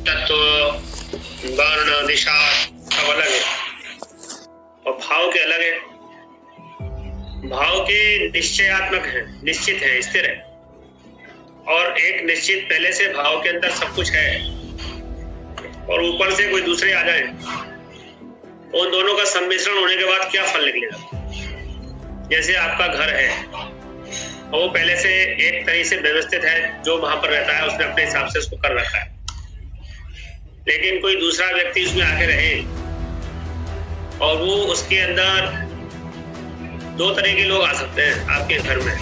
तत्व, वर्ण, दिशा सब अलग है और भाव के अलग है। भाव के निश्चयात्मक है, निश्चित है, स्थिर है, और एक निश्चित पहले से भाव के अंदर सब कुछ है और ऊपर से कोई दूसरे आ जाए, उन दोनों का सम्मिश्रण होने के बाद क्या फल निकलेगा। जैसे आपका घर है और वो पहले से एक तरीके से व्यवस्थित है, जो वहां पर रहता है उसने अपने हिसाब से उसको कर रखा है, लेकिन कोई दूसरा व्यक्ति उसमें आके रहे और वो उसके अंदर दो तरह के लोग आ सकते हैं आपके घर में।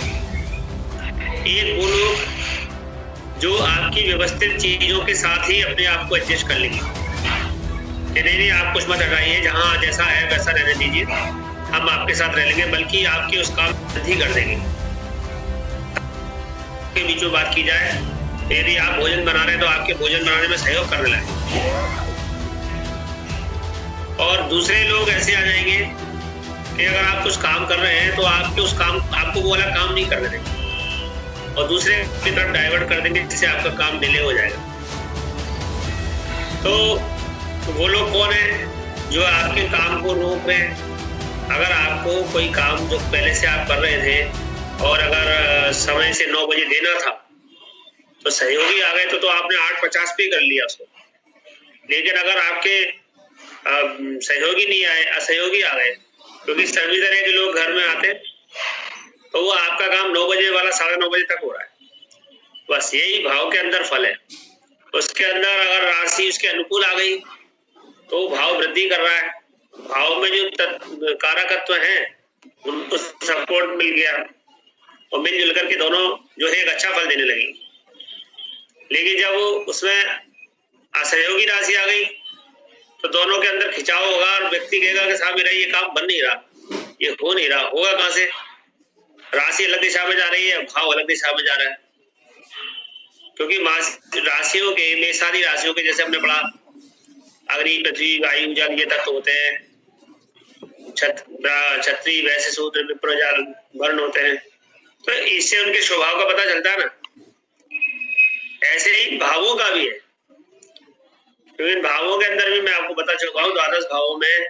एक वो लोग जो आपकी व्यवस्थित चीजों के साथ ही अपने आप को एडजस्ट कर लेंगे कि नहीं आप कुछ मत हटाइए, जहां जैसा है वैसा रहने दीजिए, हम आपके साथ रह लेंगे, बल्कि आपके उस काम वृद्धि कर देंगे। के बीच में बात की जाए, यदि आप भोजन बना रहे हैं तो आपके भोजन बनाने में सहयोग करने लगे, और दूसरे लोग ऐसे आ जाएंगे कि अगर आप कुछ काम कर रहे हैं तो आपके उस काम आपको वो वाला काम नहीं करने देंगे और दूसरे की तरफ डाइवर्ट कर देंगे, जिससे आपका काम डिले हो जाएगा। तो वो लोग कौन है जो आपके काम को रोक रहे हैं? अगर आपको कोई काम जो पहले से आप कर रहे थे और अगर समय से 9 बजे देना था तो सहयोगी आ गए तो आपने 8:50 पे कर लिया उसको, लेकिन अगर आपके सहयोगी नहीं आए, असहयोगी आ गए, क्योंकि सभी तरह के लोग घर में आते, तो वो आपका काम 9 बजे वाला 9:30 बजे तक हो रहा है। बस यही भाव के अंदर फल है। उसके अंदर अगर राशि उसके अनुकूल आ गई तो भाव वृद्धि कर रहा है, भाव में जो कारकत्व है उनको सपोर्ट मिल गया और मिलजुल करके दोनों जो है एक अच्छा फल देने लगी। लेकिन जब उसमें असहयोगी राशि आ गई तो दोनों के अंदर खिंचाव होगा और व्यक्ति कहेगा कि साहब मेरा ये काम बन नहीं रहा, ये हो नहीं रहा, होगा कहां से? राशि अलग दिशा में जा रही है, भाव अलग दिशा में जा रहा है। क्योंकि राशियों के मेषादी राशियों के जैसे हमने पढ़ा, अग्नि, पृथ्वी, वायु, जल ये तत्व होते हैं, क्षत्रिय, वैश्य, शूद्र, विप्र, जल वर्ण होते हैं, तो इससे उनके स्वभाव का पता चलता है ना। ऐसे ही भावों का भी है, क्योंकि इन भावों के अंदर भी मैं आपको बता चुका हूँ 12 भावों में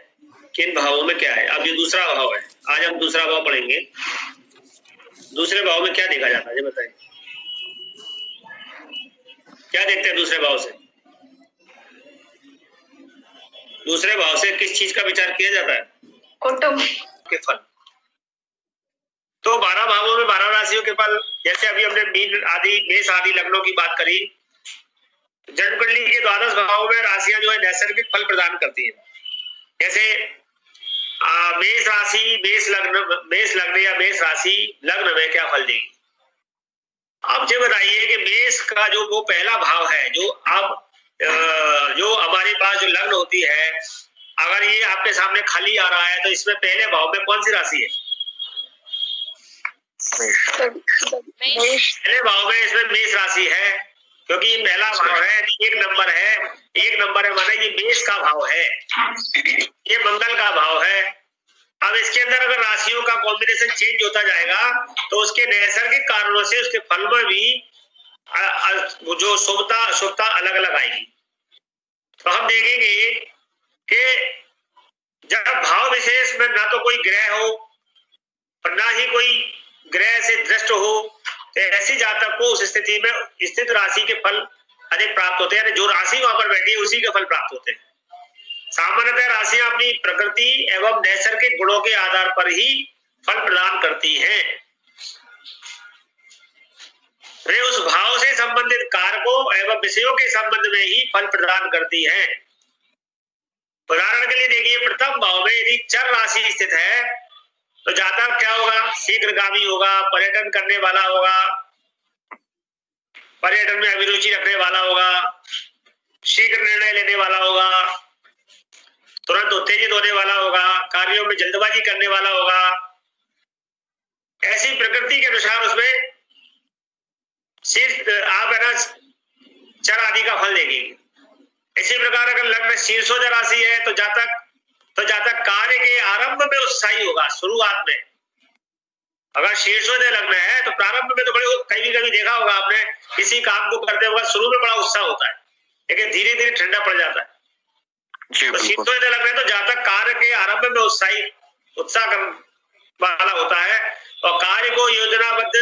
किन भावों में क्या है। अब ये दूसरा भाव है, आज हम दूसरा भाव पढ़ेंगे। दूसरे भाव में क्या देखा जाता है ये बताइए, क्या देखते हैं दूसरे भाव से? दूसरे भाव से किस चीज का विचार किया जाता है? कुटुंब के फल। तो 12 भावों में 12 राशियों के फल, जैसे अभी हमने मीन आदि, मेष आदि लग्नों की बात करी, जन्म कुंडली के 12 भावों में राशियां जो है नैसर्गिक फल प्रदान करती है। जैसे मेष राशि, मेष लग्न या मेष राशि लग्न में क्या फल देगी? आप ये बताइए कि मेष का जो वो पहला भाव है, जो अब जो हमारे पास जो लग्न होती है, अगर ये आपके सामने खाली आ रहा है तो इसमें पहले भाव में कौन सी राशि है? पहले भाव में इसमें मेष राशि है, क्योंकि पहला भाव है, एक नंबर है, माना ये मेष का भाव है, ये मंगल का भाव है। अब इसके अंदर अगर राशियों का कॉम्बिनेशन चेंज होता जाएगा तो उसके नैसर्गिक कारणों से उसके फल में भी जो शुभता अलग अलग आएगी। तो हम देखेंगे कि जब भाव विशेष में ना तो कोई ग्रह हो और ना ही कोई ग्रह से दृष्ट हो, तो ऐसी जातक को उस स्थिति में स्थित राशि के फल अधिक प्राप्त होते हैं, यानी जो राशि वहां पर बैठी है उसी के फल प्राप्त होते हैं। सामान्यतः राशियां अपनी प्रकृति एवं नैसर्गिक गुणों के आधार पर ही फल प्रदान करती हैं। वे उस भाव से संबंधित कारकों एवं विषयों के संबंध में ही फल प्रदान करती हैं। उदाहरण के लिए देखिए, प्रथम भाव में यदि चर राशि स्थित है तो जातक क्या होगा? शीघ्रगामी होगा, पर्यटन करने वाला होगा, पर्यटन में अभिरुचि रखने वाला होगा, शीघ्र निर्णय लेने वाला होगा, तुरंत उत्तेजित होने वाला होगा, कार्यों में जल्दबाजी करने वाला होगा। ऐसी प्रकृति के अनुसार उसमें आप है ना चर आदि का फल देखेंगे। इसी प्रकार अगर लग्न शीर्षोदय राशि है तो जातक कार्य के आरंभ में उत्साही होगा, शुरुआत में। अगर शीर्षोदय लग्न है तो प्रारंभ में तो बड़े, कभी देखा होगा आपने, किसी काम को करते हुए शुरू में बड़ा उत्साह होता है, लेकिन धीरे धीरे ठंडा पड़ जाता है। तो शीतोदय लग्न है तो जातक कार्य के आरंभ में उत्साह वाला होता है और कार्य को योजनाबद्ध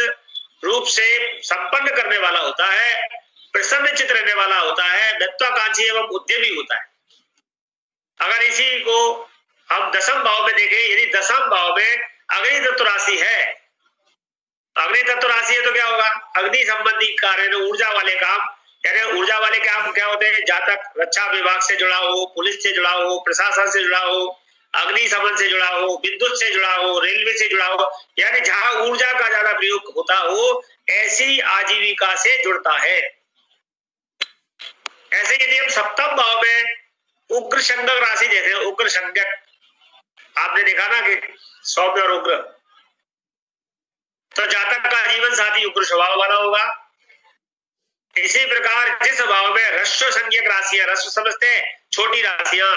रूप से संपन्न करने वाला होता है, प्रसन्न चित्त रहने वाला होता है, महत्वाकांक्षी एवं उद्यमी होता है। अगर इसी को हम दशम भाव में देखें, यदि दशम भाव में अग्नि तत्व राशि है, अग्नि तत्व राशि है तो क्या होगा, अग्नि संबंधी कार्य, ऊर्जा वाले काम, यानी ऊर्जा वाले काम क्या होते हैं, जातक रक्षा विभाग से जुड़ा हो, पुलिस से जुड़ा हो, प्रशासन से जुड़ा हो, अग्निशमन से जुड़ा हो, विद्युत से जुड़ा हो, रेलवे से जुड़ा हो, यानी जहां ऊर्जा का ज्यादा प्रयोग होता हो, ऐसी आजीविका से जुड़ता है। ऐसे यदि हम सप्तम भाव में उग्र संज्ञक राशि जैसे उग्र संज्ञक, आपने देखा ना कि सौम्य और उग्र, तो जातक का जीवन साथी उग्र स्वभाव वाला होगा। इसी प्रकार जिस भाव में ह्रस्व संज्ञक राशियां, ह्रस्व समझते हैं छोटी राशियां,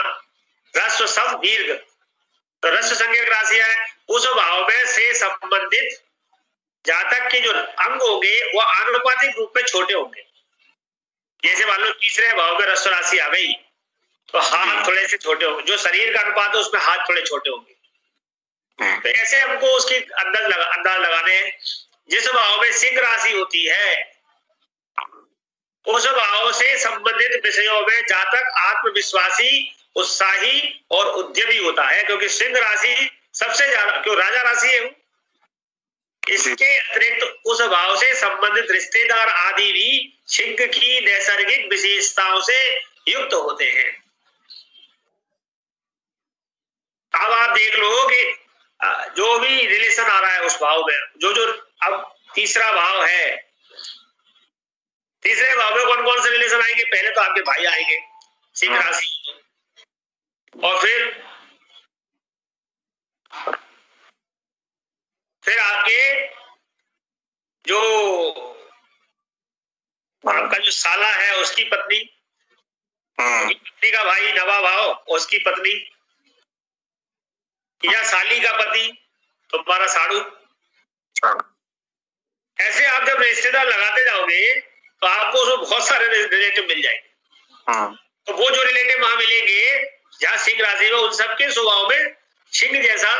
ह्रस्व शब्द दीर्घ, तो ह्रस्व संज्ञक राशियां है, उस भाव में से संबंधित जातक के जो अंग होंगे वो आनुपातिक रूप में छोटे होंगे। जैसे मान लो तीसरे भाव में ह्रस्व राशि आ गई तो हाथ थोड़े से छोटे होंगे, जो शरीर का अनुपात है उसमें हाथ थोड़े छोटे होंगे। तो ऐसे हमको उसकी अंदाज लगाने हैं। जिस भाव में सिंह राशि होती है उस भाव से संबंधित विषयों में जातक आत्मविश्वासी, उत्साही और उद्यमी होता है, क्योंकि सिंह राशि सबसे ज्यादा, क्यों राजा राशि है वो। इसके अतिरिक्त उस भाव से संबंधित रिश्तेदार आदि भी सिंह की नैसर्गिक विशेषताओं से युक्त होते हैं। अब आप देख लो कि जो भी रिलेशन आ रहा है उस भाव में, जो अब तीसरा भाव है, तीसरे भाव में कौन कौन से रिलेशन आएंगे, पहले तो आपके भाई आएंगे सिंह राशि, और फिर आपके जो आपका जो साला है उसकी पत्नी, पत्नी का भाई नवा भाव उसकी पत्नी, या साली का पति तो तुम्हारा साड़ू। ऐसे आप जब रिश्तेदार लगाते जाओगे तो आपको उसमें बहुत सारे रिलेटिव मिल जाएंगे। तो वो जो रिलेटिव वहां मिलेंगे जहां सिंह राशि में, उन सबके स्वभाव में सिंह जैसा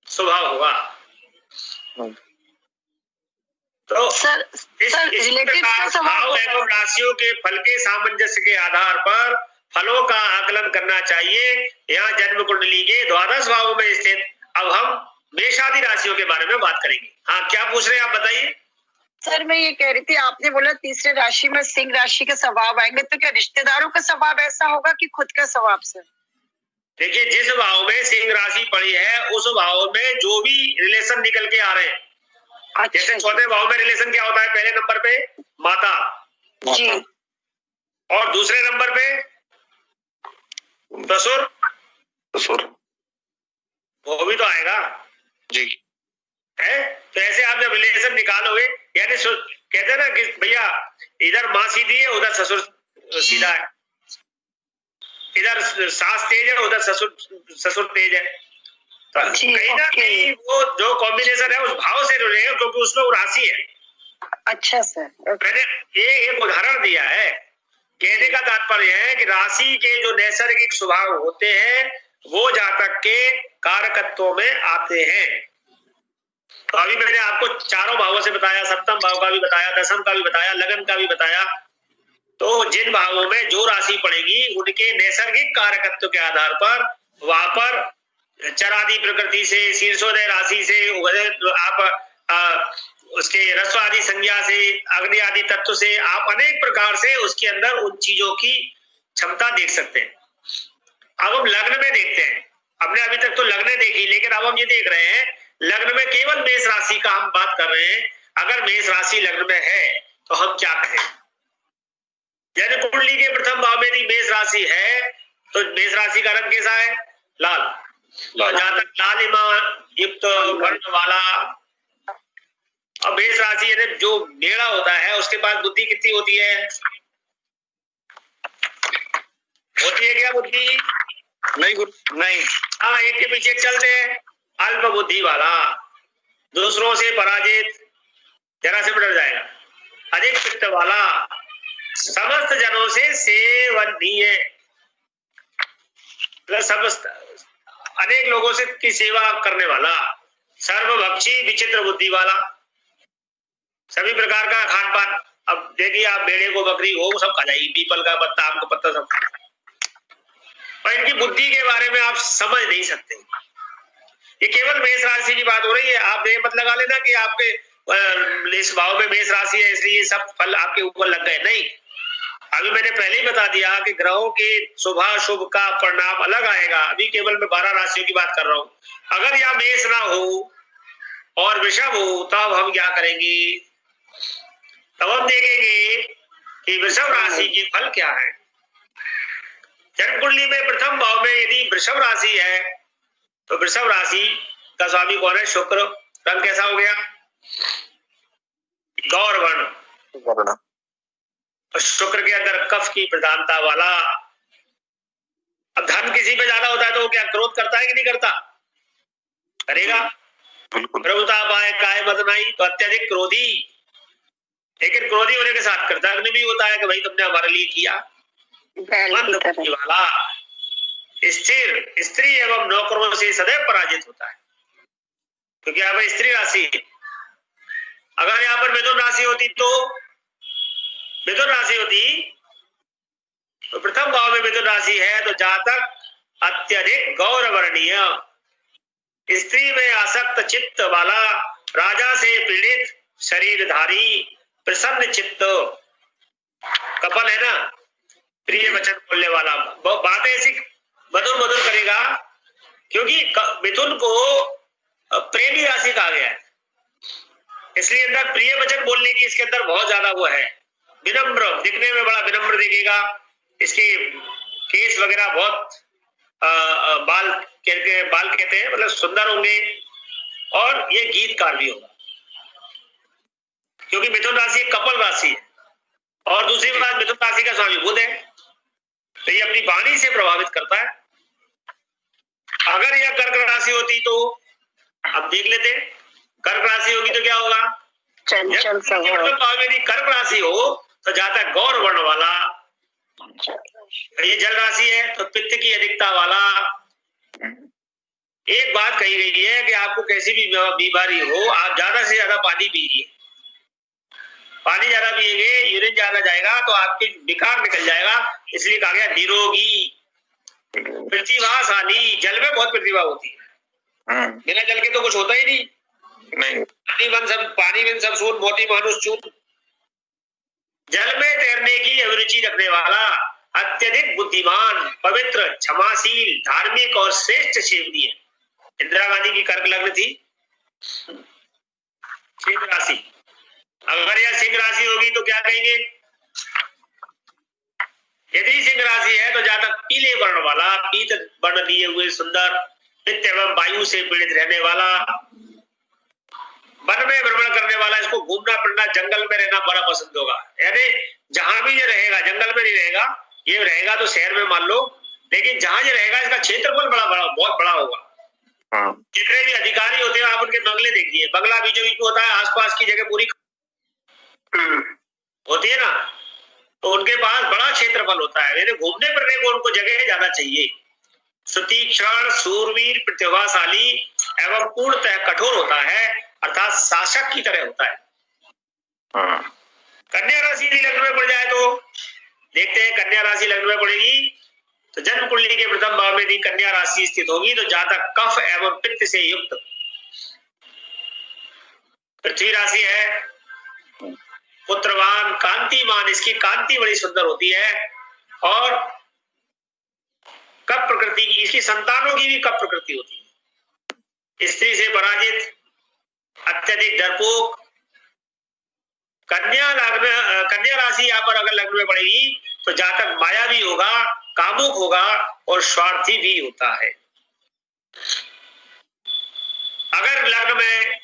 स्वभाव होगा। तो इस प्रकार भाव एवं राशियों के फल के सामंजस्य के आधार पर फलों का आकलन करना चाहिए। यहाँ जन्म कुंडली के द्वादश भावों में स्थित, अब हम मेषादि राशियों के बारे में बात करेंगे। हाँ, क्या पूछ रहे हैं आप, बताइए। सर मैं ये कह रही थी, आपने बोला तीसरे राशि में सिंह राशि के स्वभाव आएंगे, तो क्या रिश्तेदारों का स्वभाव ऐसा होगा कि खुद का स्वभाव? सर देखिए, जिस भाव में सिंह राशि पड़ी है उस भाव में जो भी रिलेशन निकल के आ रहे हैं, जैसे चौथे भाव में रिलेशन क्या होता है, पहले नंबर पे माता जी, और दूसरे नंबर पे ससुर, वो भी तो आएगा जी है। तो ऐसे आप जब रिलेशन निकालोगे, यानी कहते हैं ना कि भैया इधर माँ सीधी है उधर ससुर सीधा है, इधर सास तेज है उधर ससुर तेज है, तो कहीं ना कहीं वो जो कॉम्बिनेशन है उस भाव से जुड़े हैं, क्योंकि उसमें वो राशि है। अच्छा सर, मैंने ये एक उदाहरण दिया है। कहने का तात्पर्य है कि राशि के जो नैसर्गिक स्वभाव होते हैं वो जातक के कारकत्वों में आते हैं। तो अभी मैंने आपको चारों भावों से बताया, सप्तम भाव का भी बताया, दशम का भी बताया, लगन का भी बताया। तो जिन भावों में जो राशि पड़ेगी उनके नैसर्गिक कारकत्व के आधार पर वहां पर चरादि प्रकृति से, शीर्षोदय राशि से, आप उसके रस्व आदि संज्ञा से, अग्नि आदि तत्व से, आप अनेक प्रकार से उसके अंदर उन चीजों की क्षमता देख सकते हैं। अब हम लग्न में देखते हैं। हमने अभी तक तो लग्न देखी, लेकिन अब हम ये देख रहे हैं लग्न में केवल मेष राशि का हम बात कर रहे हैं। अगर मेष राशि लग्न में है तो हम क्या कहें, यानी कुंडली के प्रथम भाव में यदि मेष राशि है तो मेष राशि का रंग कैसा है, लाल। जहां तक लालिमा युक्त वर्ण वाला, अब मेष राशि यदि जो मेड़ा होता है उसके पास बुद्धि कितनी होती है, होती है क्या बुद्धि? नहीं। हाँ, एक के पीछे चलते हैं, अल्प बुद्धि वाला, दूसरों से पराजित, जरा से डर जाएगा। अधिक चित्त वाला, समस्त जनों से सेवनीय, समस्त अनेक लोगों से की सेवा करने वाला, सर्वभक्षी विचित्र बुद्धि वाला, सभी प्रकार का खान पान। अब देखिए आप भेड़े को बकरी हो सब खा जाएगी, पीपल का पत्ता आम का पत्ता सब, पर इनकी बुद्धि के बारे में आप समझ नहीं सकते। ये केवल मेष राशि की बात हो रही है। आप ये मत लगा लेना कि आपके इस भाव में मेष राशि है इसलिए ये सब फल आपके ऊपर लग गए, नहीं। अभी मैंने पहले ही बता दिया कि ग्रहों के शुभाशुभ का परिणाम अलग आएगा। अभी केवल मैं 12 राशियों की बात कर रहा हूं। अगर यह मेष ना हो और वृषभ हो तब हम क्या करेंगे, तब हम देखेंगे कि वृषभ राशि के फल क्या है। जन्म कुंडली में प्रथम भाव में यदि वृषभ राशि है तो वृषभ राशि का स्वामी कौन है, शुक्र। रंग कैसा हो गया, गौर वर्ण। शुक्र के अंदर कफ की प्रधानता वाला। अब धन किसी पे ज्यादा होता है तो वो क्या क्रोध करता है कि नहीं करता, करेगा। प्रभुता पाए काय बदनाई, तो अत्यधिक क्रोधी, लेकिन क्रोधी होने के साथ कृतज्ञ भी होता है कि भाई तुमने हमारे लिए किया। मंद बुद्धि वाला, स्थिर, स्त्री एवं नौकरों से सदैव पराजित होता है, क्योंकि यहाँ पर स्त्री राशि है। अगर यहाँ पर मिथुन राशि होती तो प्रथम भाव में मिथुन राशि है तो जातक अत्यधिक गौरवर्णीय, स्त्री में आसक्त चित्त वाला, राजा से पीड़ित, शरीरधारी, प्रसन्न चित्त, कपल है ना, प्रिय वचन बोलने वाला, बातें ऐसी मधुर मधुर करेगा, क्योंकि मिथुन को प्रेमी राशि कहा गया है, इसलिए अंदर प्रिय वचन बोलने की इसके अंदर बहुत ज्यादा वो है। विनम्र, दिखने में बड़ा विनम्र दिखेगा, इसके केस वगैरह बहुत बाल कहते हैं, मतलब सुंदर होंगे, और ये गीतकार भी होगा, क्योंकि मिथुन राशि एक कपल राशि है। और दूसरी बात, मिथुन राशि का स्वामी बुध है, तो ये अपनी वाणी से प्रभावित करता है। अगर यह कर्क राशि होती तो अब देख लेते, कर्क राशि होगी तो क्या होगा, यदि कर्क राशि हो तो जाता गौर वर्ण वाला, ये जल राशि है तो पित्त की अधिकता वाला। एक बात कही गई है कि आपको कैसी भी बीमारी हो आप ज्यादा से ज्यादा पानी पीजिए, पानी ज्यादा पिएंगे यूरिन ज्यादा जाएगा तो आपके विकार निकल जाएगा, इसलिए कहा गया निरोगी, प्रतिभाशाली। जल में बहुत प्रतिभा होती है, बिना जल के तो कुछ होता ही नहीं। पानी में सब सून, मोती मानुष चून। जल में तैरने की अभिरुचि रखने वाला, अत्यधिक बुद्धिमान, पवित्र, क्षमाशील, धार्मिक और श्रेष्ठ सेवनीय। इंदिरा गांधी की कर्क लग्न थी, सिंह राशि। अगर यह सिंह राशि होगी तो क्या कहेंगे, यदि सिंह राशि है तो ज्यादा पीले वर्ण वाला, पीत वर्ण लिए हुए सुंदर, पित्त एवं वायु से पीड़ित रहने वाला, वन में भ्रमण करने वाला, इसको घूमना फिरना, जंगल में रहना बड़ा पसंद होगा। यानी जहां भी ये रहेगा, जंगल में नहीं रहेगा, ये रहेगा तो शहर में मान लो, लेकिन जहां ये रहेगा इसका क्षेत्रफल बहुत बड़ा होगा। जितने भी अधिकारी होते हैं आप उनके बंगले देखिए, बंगला बीचों बीच होता है, आसपास की जगह पूरी होती है ना, तो उनके पास बड़ा क्षेत्रफल होता है। यानी घूमने फिरने को उनको जगह ज्यादा चाहिए। सुतीक्षण, सूरवीर, प्रतिभाशाली एवं पूर्णतः कठोर होता है, अर्थात शासक की तरह होता है। कन्या राशि यदि लग्न में पड़ जाए तो देखते हैं, कन्या राशि लग्न में पड़ेगी तो जन्म कुंडली के प्रथम भाव में यदि कन्या राशि स्थित होगी तो जातक कफ एवं पित्त से युक्त। पृथ्वी राशि है, पुत्रवान, कांतिमान, इसकी कांति बड़ी सुंदर होती है, और कप प्रकृति की, इसकी संतानों की भी कप प्रकृति होती है। स्त्री से पराजित, अत्यधिक डरपोक। कन्या राशि यहाँ पर अगर लग्न में पड़ेगी तो जातक मायावी होगा, कामुक होगा और स्वार्थी भी होता है। अगर लग्न में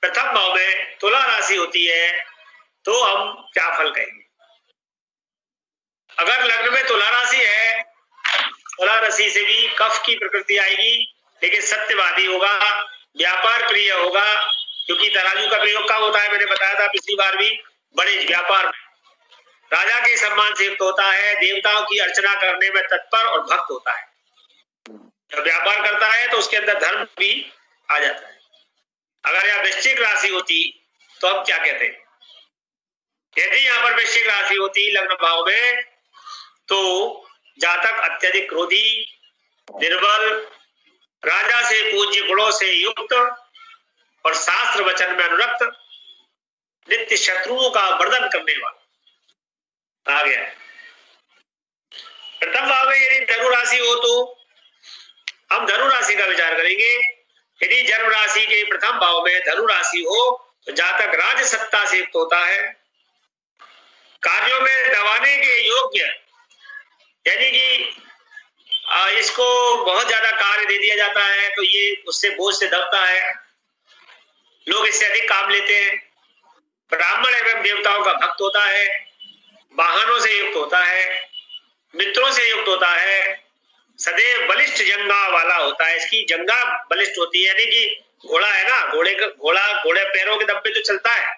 प्रथम भाव में तुला राशि होती है तो हम क्या फल कहेंगे। अगर लग्न में तुला राशि है, तुला राशि से भी कफ की प्रकृति आएगी, लेकिन सत्यवादी होगा, व्यापार प्रिय होगा, क्योंकि तराजू का प्रयोग कहाँ होता है, मैंने बताया था पिछली बार भी, बड़े व्यापार में। राजा के सम्मान से युक्त होता है, देवताओं की अर्चना करने में तत्पर और भक्त होता है। जब व्यापार करता है तो उसके अंदर धर्म भी आ जाता है। अगर यह वृश्चिक राशि होती तो हम क्या कहते हैं? यदि यहाँ पर वृश्चिक राशि होती लग्न भाव में, तो जातक अत्यधिक क्रोधी, निर्बल, राजा से पूज्य गुणों से युक्त और शास्त्र वचन में अनुरक्त, नित्य शत्रुओं का वर्धन करने वाला आ गया। प्रथम भाव में यदि धनु राशि हो तो हम धनु राशि का विचार करेंगे। यदि जन्म राशि के प्रथम भाव में धनु राशि हो तो जातक राज सत्ता से युक्त होता है, कार्यों में दबाने के योग्य, यानी कि इसको बहुत ज्यादा कार्य दे दिया जाता है तो ये उससे बोझ से दबता है, लोग इससे अधिक काम लेते हैं। ब्राह्मण एवं देवताओं का भक्त होता है, वाहनों से युक्त होता है, मित्रों से युक्त होता है, सदैव बलिष्ठ जंगा वाला होता है। इसकी जंगा बलिष्ठ होती है, यानी कि घोड़ा है ना, घोड़े पैरों के दम पे तो चलता है।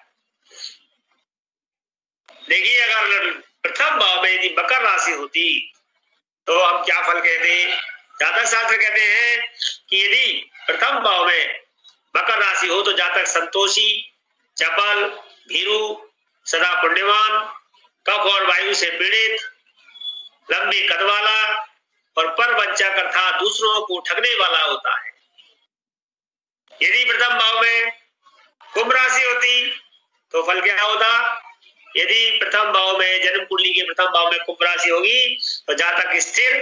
देखिए अगर प्रथम भाव में यदि मकर राशि होती तो हम क्या फल कहते हैं? जातक शास्त्र कहते हैं कि यदि प्रथम भाव में मकर राशि हो तो जातक संतोषी, चपल, भीरू, सदा पुण्यवान, कफ और वायु से पीड़ित, लंबे कद वाला और परवंचक अर्थात दूसरों को ठगने वाला होता है। यदि प्रथम भाव में कुंभ राशि होती तो फल क्या होता? यदि प्रथम भाव में जन्म कुंडली के प्रथम भाव में कुंभ राशि होगी तो जातक स्थिर,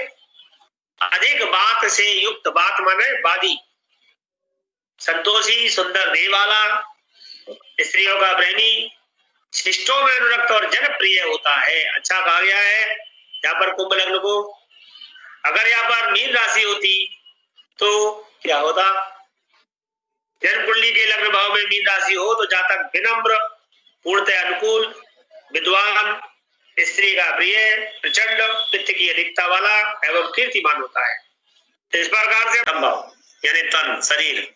अधिक बात से युक्त, बात माने वादी, संतोषी, सुंदर देह वाला, स्त्रियों का प्रेमी, शिष्टों में अनुरक्त और जनप्रिय होता है। अच्छा कहा गया है यहाँ पर कुंभ लग्न को। अगर यहाँ पर मीन राशि होती तो क्या होता? जन्म कुंडली के लग्न भाव में मीन राशि हो तो जातक विनम्र, पूर्णतः अनुकूल, विद्वान, स्त्री का प्रिय, प्रचंड, वित्त की अधिकता वाला एवं कीर्तिमान होता है। इस प्रकार से भाव यानी तन, शरीर,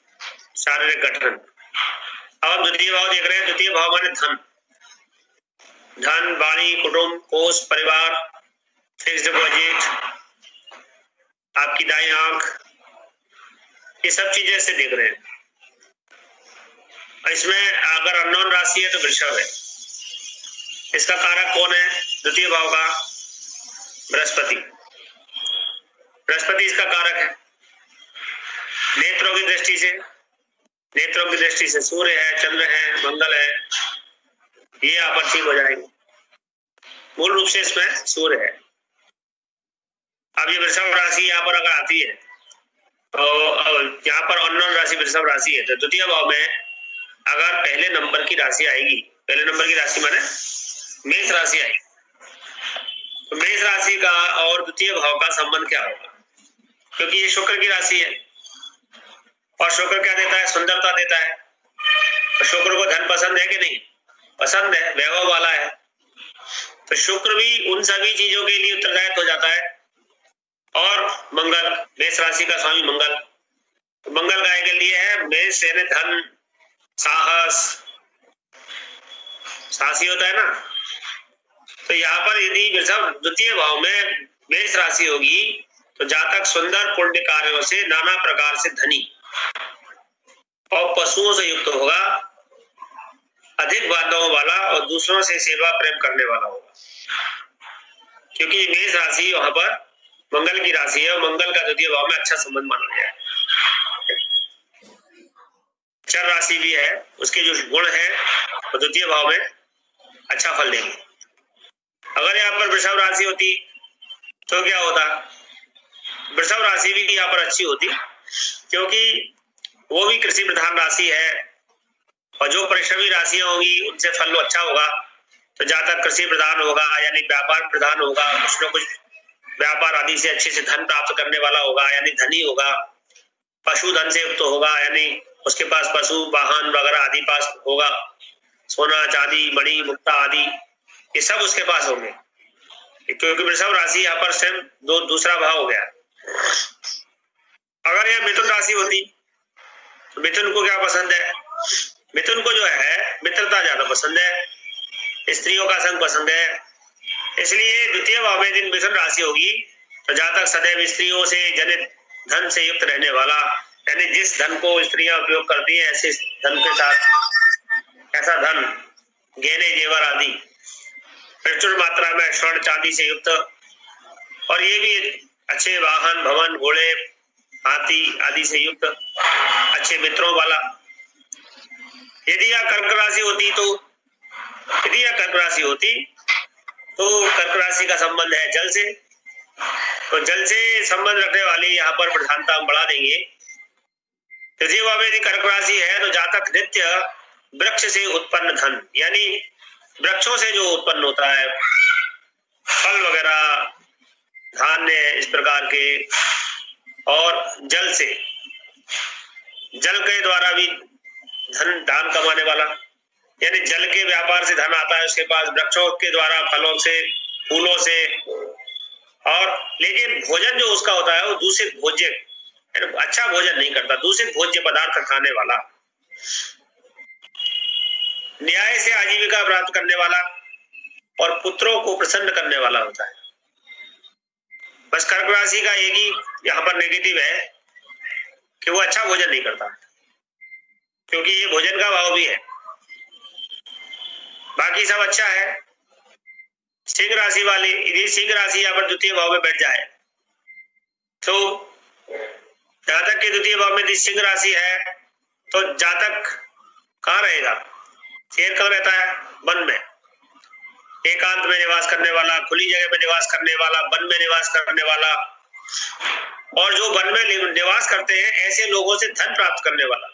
शारीरिक गठन। अब हम द्वितीय भाव देख रहे हैं। द्वितीय भाव माने धन, धन, वाणी, कुटुंब, कोष, परिवार, फिक्स्ड डिपॉजिट, आपकी दाई आंख, ये सब चीजें से देख रहे हैं। इसमें अगर अननोन राशि है तो वृषभ है। इसका कारक कौन है? द्वितीय भाव का बृहस्पति। बृहस्पति इसका कारक है। नेत्रों की दृष्टि से, नेत्रों की दृष्टि से सूर्य है, चंद्र है, मंगल है, ये आपस ठीक हो जाएंगे। मूल रूप से इसमें सूर्य है। अब ये वृषभ राशि यहाँ पर अगर आती है तो यहाँ पर अननोन राशि वृषभ राशि है तो द्वितीय भाव में अगर पहले नंबर की राशि आएगी, पहले नंबर की राशि माने मेष राशि आएगी, तो मेष राशि का और द्वितीय भाव का संबंध क्या होगा? क्योंकि ये शुक्र की राशि है और शुक्र क्या देता है? सुंदरता देता है। तो शुक्र को धन पसंद है कि नहीं? पसंद है, वैभव वाला है। तो शुक्र भी उन सभी चीजों के लिए उत्तरदायित्व हो जाता है। और मंगल, मेष राशि का स्वामी मंगल, तो मंगल गाय के लिए है मेष यानी धन, साहस, साहसी होता है ना। तो यहाँ पर यदि वृषभ द्वितीय भाव में मेष राशि होगी तो जातक सुंदर पुण्य कार्यों से नाना प्रकार से धनी और पशुओं से युक्त होगा, अधिक बांधवों वाला और दूसरों से सेवा प्रेम करने वाला होगा। क्योंकि मेष राशि वहां पर मंगल की राशि है और मंगल का द्वितीय भाव में अच्छा संबंध माना गया है। चर राशि भी है, उसके जो गुण है वो द्वितीय भाव में अच्छा फल देंगे। अगर यहाँ पर वृषभ राशि होती तो क्या होता? वृषभ राशि भी यहाँ पर अच्छी होती क्योंकि वो भी कृषि प्रधान राशि है और जो परिश्रमी राशियां होंगी उनसे फल अच्छा होगा। तो जातक कृषि प्रधान होगा यानी व्यापार प्रधान होगा, कुछ न कुछ व्यापार आदि से अच्छे से धन प्राप्त करने वाला होगा यानी धनी होगा। पशुधन से युक्त होगा यानी उसके पास पशु, वाहन वगैरह आदि पास होगा, सोना, चांदी, मणि, मुक्ता आदि ये सब उसके पास होंगे। क्योंकि वृषभ राशि यहाँ पर स्वयं दूसरा भाव हो गया। अगर यह मिथुन राशि होती तो मिथुन को क्या पसंद है? मिथुन को जो है मित्रता ज्यादा पसंद है, स्त्रियों का संग पसंद है, इसलिए द्वितीय भाव में दिन मिथुन राशि होगी तो जातक सदैव स्त्रियों से जनित धन से युक्त रहने वाला, यानी जिस धन को स्त्रियां उपयोग करती हैं ऐसे धन के साथ, ऐसा धन गहने जेवर आदि प्रचुर मात्रा में स्वर्ण चांदी से युक्त, और ये भी अच्छे वाहन भवन घोड़े हाथी आदि से युक्त अच्छे मित्रों वाला। यदि यह कर्क राशि होती तो कर्क राशि का संबंध है जल से, तो जल से संबंध रखने वाली यहाँ पर प्रधानता हम बढ़ा देंगे। तृतीय भाव में यदि कर्क राशि है तो जातक नित्य वृक्ष से उत्पन्न धन, यानी वृक्षों से जो उत्पन्न होता है फल वगैरह धान्य इस प्रकार के, और जल से, जल के द्वारा भी धन कमाने वाला, यानी जल के व्यापार से धन आता है उसके पास, वृक्षों के द्वारा फलों से फूलों से, और लेकिन भोजन जो उसका होता है वो दूषित भोज्य, अच्छा भोजन नहीं करता, दूषित भोज्य पदार्थ खाने वाला, न्याय से आजीविका प्राप्त करने वाला और पुत्रों को प्रसन्न करने वाला होता है। बस कर्क राशि का एक ही यहाँ पर नेगेटिव है कि वो अच्छा भोजन नहीं करता, क्योंकि ये भोजन का भाव भी है, बाकी सब अच्छा है। सिंह राशि वाले, यदि सिंह राशि यहाँ पर द्वितीय भाव में बैठ जाए तो जातक के द्वितीय भाव में यदि सिंह राशि है तो जातक कहाँ रहेगा? शेर कहाँ रहता है? वन में, एकांत में निवास करने वाला, खुली जगह में निवास करने वाला, वन में निवास करने वाला, और जो वन में निवास करते हैं ऐसे लोगों से धन प्राप्त करने वाला,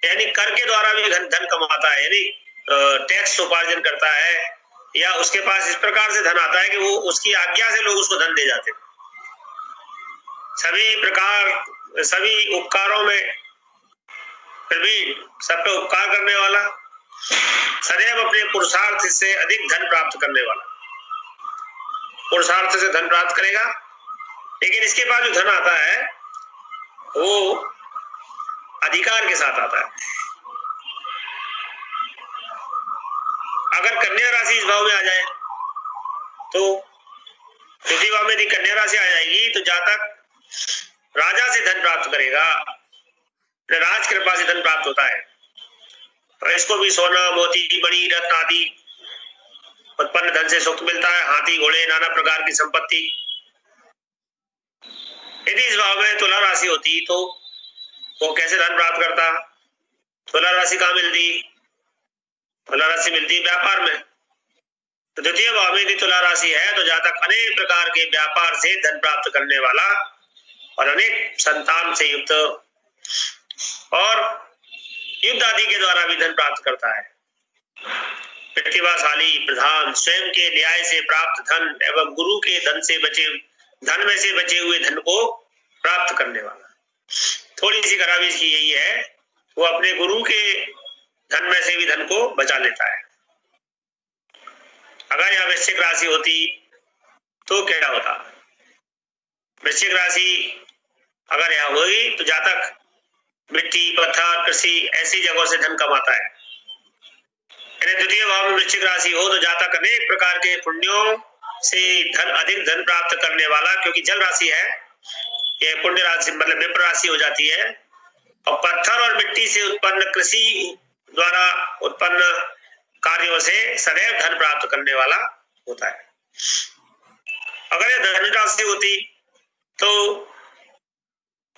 यानी कर के द्वारा भी धन कमाता है, यानी टैक्स उपार्जन करता है, या उसके पास इस प्रकार से धन आता है कि वो उसकी आज्ञा से लोग उसको धन दे जाते हैं। सभी उपकारों में प्रवीण, सब पे उपकार करने वाला, सदैव अपने पुरुषार्थ से अधिक धन प्राप्त करने वाला, पुरुषार्थ से धन प्राप्त करेगा, लेकिन इसके बाद जो धन आता है वो अधिकार के साथ आता है। अगर कन्या राशि इस भाव में आ जाए तो द्वितीय भाव में यदि कन्या राशि आ जाएगी तो जातक राजा से धन प्राप्त करेगा, राज कृपा से धन प्राप्त होता है, और इसको भी सोना मोती मणि रत्न आदि उत्पन्न धन से सुख मिलता है, हाथी घोड़े नाना प्रकार की संपत्ति। यदि इस भाव में तुला राशि होती तो वो कैसे धन प्राप्त करता? तुला राशि कहाँ मिलती? तुला राशि मिलती व्यापार में। तो द्वितीय भाव में यदि तुला राशि है तो जातक अनेक प्रकार के व्यापार से धन प्राप्त करने वाला और अनेक संतान से युक्त और युद्ध आदि के द्वारा भी धन प्राप्त करता है। प्रतिभाशाली प्रधान, स्वयं के न्याय से प्राप्त धन एवं गुरु के धन में से बचे हुए धन को प्राप्त करने वाला। थोड़ी सी खराबी इसकी यही है, वो अपने गुरु के धन में से भी धन को बचा लेता है। अगर यहाँ वृश्चिक राशि होती तो क्या होता? वृश्चिक राशि अगर यहाँ होगी तो जातक मिट्टी पत्थर कृषि ऐसी जगहों से धन कमाता है। द्वितीय भाव में वृश्चिक राशि हो तो जातक अनेक प्रकार के पुण्यों से अधिक धन प्राप्त करने वाला, क्योंकि जल राशि है, ये पुण्य राशि मतलब विप्र राशि हो जाती है, और पत्थर और मिट्टी से उत्पन्न कृषि द्वारा उत्पन्न कार्यों से सदैव धन प्राप्त करने वाला होता है। अगर ये धनु राशि होती तो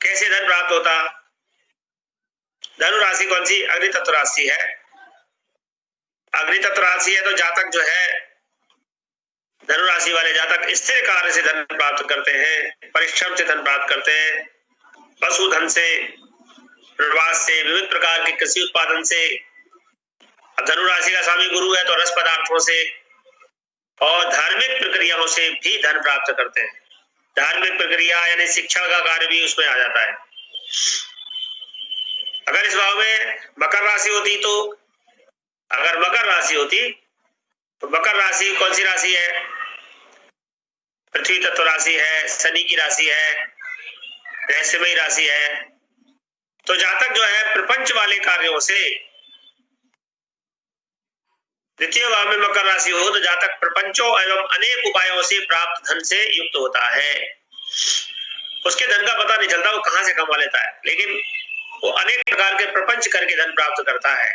कैसे धन प्राप्त होता? धनु राशि कौन सी? अग्नि तत्व राशि है। अग्नि तत्व राशि है तो जातक जो है, धनु राशि वाले जातक स्थिर कार्य से धन प्राप्त करते हैं, परिश्रम से धन प्राप्त करते हैं, पशुधन से, प्रवास से, विविध प्रकार के कृषि उत्पादन से। अब धनु राशि का स्वामी गुरु है तो रस पदार्थों से और धार्मिक प्रक्रियाओं से भी धन प्राप्त करते हैं। धार्मिक प्रक्रिया यानी शिक्षा का कार्य भी उसमें आ जाता है। अगर इस भाव में मकर राशि होती तो, अगर मकर राशि होती तो मकर राशि कौन सी राशि है? पृथ्वी तत्व राशि है, शनि की राशि है, रहस्यमयी राशि है। तो जातक जो है प्रपंच वाले कार्यों से द्वितीय भाव में मकर राशि हो तो जातक प्रपंचों एवं अनेक उपायों से प्राप्त धन से युक्त होता है। उसके धन का पता नहीं चलता, वो कहां से कमा लेता है, लेकिन वो अनेक प्रकार के प्रपंच करके धन प्राप्त करता है,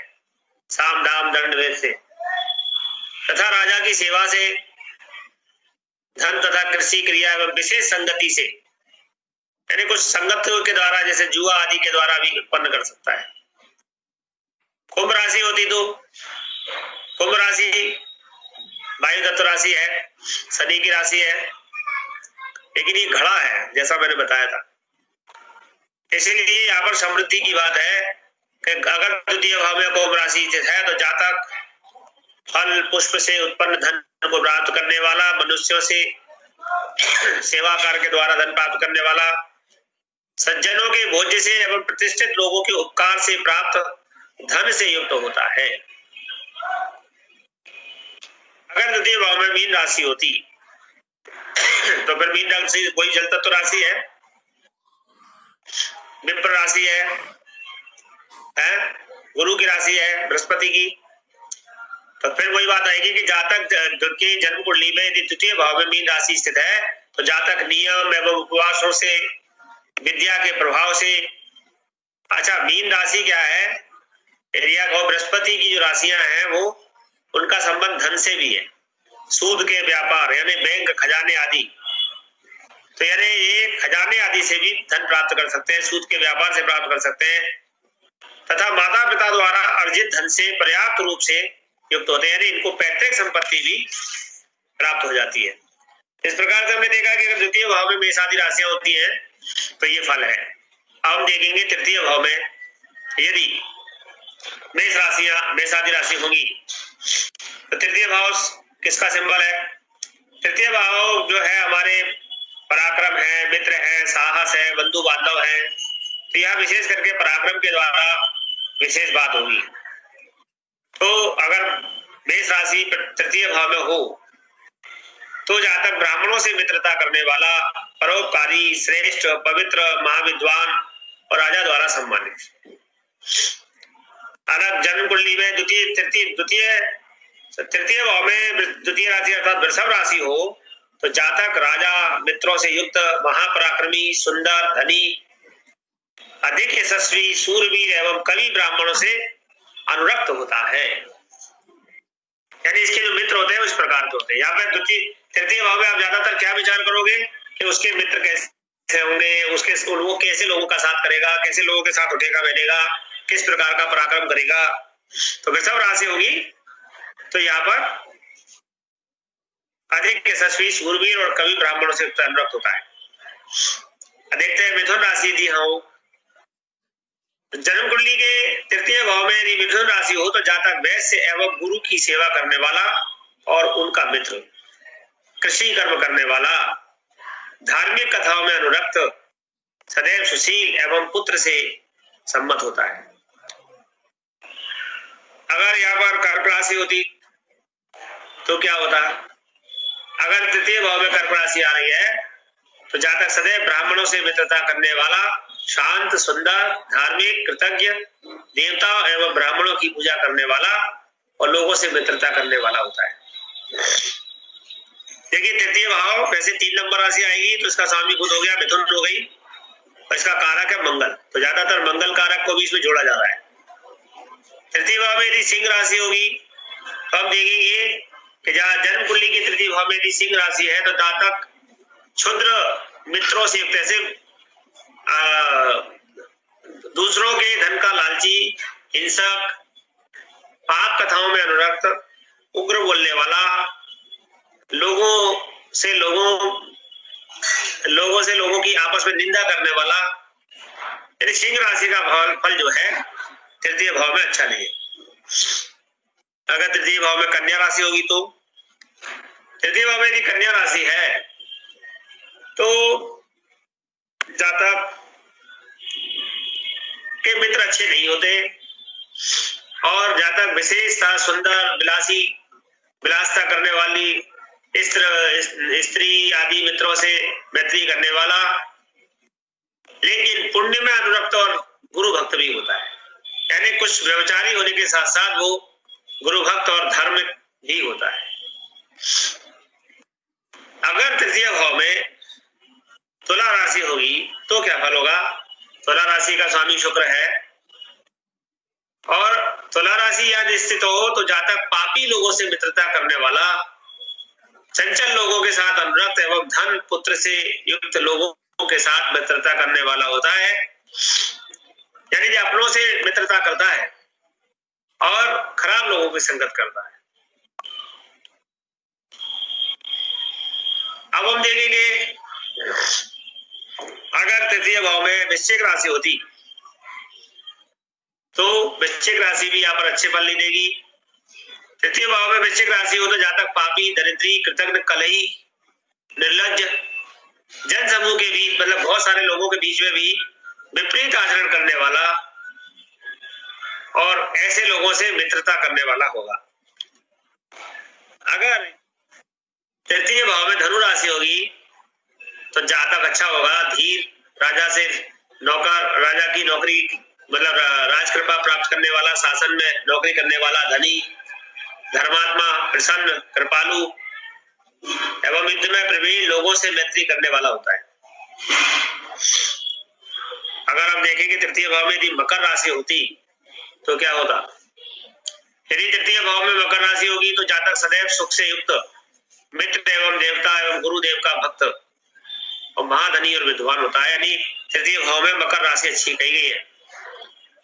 साम दाम दंड भेद से, तथा राजा की सेवा से धन तथा कृषि क्रिया एवं विशेष संगति से, यानी कुछ संगत के द्वारा जैसे जुआ आदि के द्वारा भी उत्पन्न कर सकता है। कुंभ राशि होती तो कुंभ राशि वायु तत्व राशि है, शनि की राशि है, लेकिन ये घड़ा है जैसा मैंने बताया था, इसीलिए यहाँ पर समृद्धि की बात है कि अगर द्वितीय भाव में कुंभ राशि स्थित है तो जातक फल पुष्प से उत्पन्न धन को प्राप्त करने वाला, मनुष्यों से सेवा कार्य के द्वारा धन प्राप्त करने वाला, सज्जनों के भोज्य से एवं प्रतिष्ठित लोगों के उपकार से प्राप्त धन से युक्त होता है। अगर द्वितीय भाव में मीन राशि होती तो फिर मीन राशि कोई जल तत्व राशि है, विप्र राशि है, गुरु की राशि है, बृहस्पति की, तो फिर वही बात आएगी कि जातक के जन्म कुंडली में यदि द्वितीय भाव में मीन राशि स्थित है तो जातक नियम एवं उपवासों से, विद्या के प्रभाव से, अच्छा मीन राशि क्या है, एरिया को बृहस्पति की जो राशियां हैं वो उनका संबंध धन से भी है, सूद के व्यापार यानी बैंक खजाने आदि, तो यानी ये खजाने आदि से भी धन प्राप्त कर सकते हैं, सूद के व्यापार से प्राप्त कर सकते हैं, तथा माता पिता द्वारा अर्जित धन से पर्याप्त रूप से युक्त होते हैं, यानी इनको पैतृक संपत्ति भी प्राप्त हो जाती है। इस प्रकार से हमने देखा कि अगर द्वितीय भाव में मेष आदि राशियां होती हैं तो ये फल है। अब हम देखेंगे तृतीय भाव में यदि मेष आदि राशि होगी तो तृतीय भाव किसका सिंबल है? तृतीय भाव जो है हमारे पराक्रम है, मित्र है, साहस है, बंधु बांधव है, तो यह विशेष करके पराक्रम के द्वारा विशेष बात होगी। तो अगर मेष राशि तृतीय भाव में हो तो जातक ब्राह्मणों से मित्रता करने वाला, परोपकारी, श्रेष्ठ, पवित्र, महाविद्वान और राजा द्वारा सम्मानित। अगर जन्म कुंडली में तृतीय भाव में द्वितीय राशि अर्थात वृषभ राशि हो तो जातक राजा मित्रों से युक्त, महापराक्रमी, सुंदर, धनी, अधिक यशस्वी, सूरवीर एवं कवि ब्राह्मणों से अनुरक्त होता है। यानी इसके जो मित्र होते हैं उस प्रकार के होते हैं। यहाँ पे तृतीय भाव में आप ज्यादातर क्या विचार करोगे कि उसके मित्र कैसे होंगे, वो कैसे लोगों का साथ करेगा, कैसे लोगों के साथ उठेगा बैठेगा, किस प्रकार का पराक्रम करेगा। तो वृषभ राशि होगी तो यहाँ पर अधिक यशस्वी, सूरवीर और कवि ब्राह्मणों से अनुरक्त होता है। देखते हैं मिथुन राशि यदि हो, जन्म कुंडली के तृतीय भाव में यदि मिथुन राशि हो तो जातक वैश्य एवं गुरु की सेवा करने वाला और उनका मित्र, कृषि कर्म करने वाला, धार्मिक कथाओं में अनुरक्त, सदैव सुशील एवं पुत्र से सम्मत होता है। अगर यहाँ पर कर्क राशि होती तो क्या होता? अगर तृतीय भाव में कर्क राशि आ रही है तो जातक सदैव ब्राह्मणों से मित्रता करने वाला, शांत, सुंदर, धार्मिक, कृतज्ञ, देवता एवं ब्राह्मणों की पूजा करने वाला और लोगों से मित्रता करने वाला होता है। देखिए तृतीय भाव वैसे 3 नंबर राशि आएगी तो इसका स्वामी खुद हो गया, मिथुन हो गई, और इसका कारक है मंगल, तो ज्यादातर मंगल कारक को भी इसमें जोड़ा जा रहा है। तृतीय भाव में यदि सिंह राशि होगी तो हम देखेंगे कि जहाँ जन्म कुंडली की तृतीय भाव में यदि सिंह राशि है तो जातक क्षुद्र मित्रों से, जैसे दूसरों के धन का लालची, हिंसक, पाप कथाओं में अनुरक्त, उग्र बोलने वाला, लोगों से लोगों की आपस में निंदा करने वाला, यदि सिंह राशि का फल जो है तृतीय भाव में अच्छा नहीं है। अगर तृतीय भाव में कन्या राशि होगी तो तृतीय भाव में यदि कन्या राशि है तो जातक के मित्र अच्छे नहीं होते और जातक विशेषता, सुंदर, विलासता करने वाली स्त्री आदि मित्रों से मैत्री करने वाला, लेकिन पुण्य में अनुरक्त और गुरु भक्त भी होता है। यानी कुछ व्यभिचारी होने के साथ साथ वो गुरु भक्त और धार्मिक ही होता है। अगर तृतीय भाव में तुला राशि होगी तो क्या फल होगा? तुला राशि का स्वामी शुक्र है और तुला राशि यदि स्थित हो तो जातक पापी लोगों से मित्रता करने वाला, चंचल लोगों के साथ अनुरक्त एवं धन पुत्र से युक्त लोगों के साथ मित्रता करने वाला होता है, यानी जो अपनों से मित्रता करता है और खराब लोगों की संगत करता है। अब हम देखेंगे अगर तृतीय भाव में वृश्चिक राशि होती तो वृश्चिक राशि भी यहाँ पर अच्छे फल नहीं देगी। तृतीय भाव में वृश्चिक राशि हो तो जातक पापी, दरिद्री, कृतज्ञ, कलही, निर्लज्ज, जन समूह के बीच मतलब बहुत सारे लोगों के बीच में भी विपरीत आचरण करने वाला और ऐसे लोगों से मित्रता करने वाला होगा। अगर तृतीय भाव में धनु राशि होगी तो जातक अच्छा होगा, धीर, राजा से नौकर, राजा की नौकरी मतलब राजकृपा प्राप्त करने वाला, शासन में नौकरी करने वाला, धनी, धर्मात्मा, प्रसन्न, कृपालु एवं युद्ध में प्रवीण लोगों से मैत्री करने वाला होता है। अगर हम देखेंगे तृतीय भाव में यदि मकर राशि होती तो क्या होता? यदि तृतीय भाव में मकर राशि होगी तो जातक सदैव सुख से युक्त, मित्र एवं देवता एवं गुरुदेव का भक्त और महाधनी और विद्वान होता है। यानी तृतीय भाव में मकर राशि अच्छी कही गई है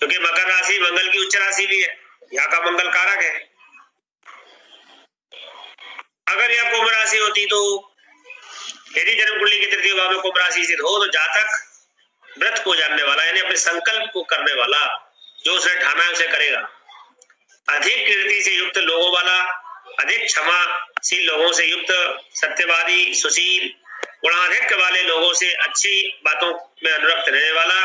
क्योंकि मकर राशि मंगल की उच्च राशि भी है, यहाँ का मंगल कारक है। अगर यह कुंभ राशि होती तो यदि जन्म कुंडली की तृतीय भाव में कुंभ राशि स्थित हो तो जातक व्रत को जानने वाला यानी अपने संकल्प को करने वाला, जो उसने ठाना है उसे करेगा, अधिक कीर्ति से युक्त लोगों वाला, अधिक क्षमाशील लोगों से युक्त, सत्यवादी, सुशील, गुणाधिक्य वाले लोगों से अच्छी बातों में अनुरक्त रहने वाला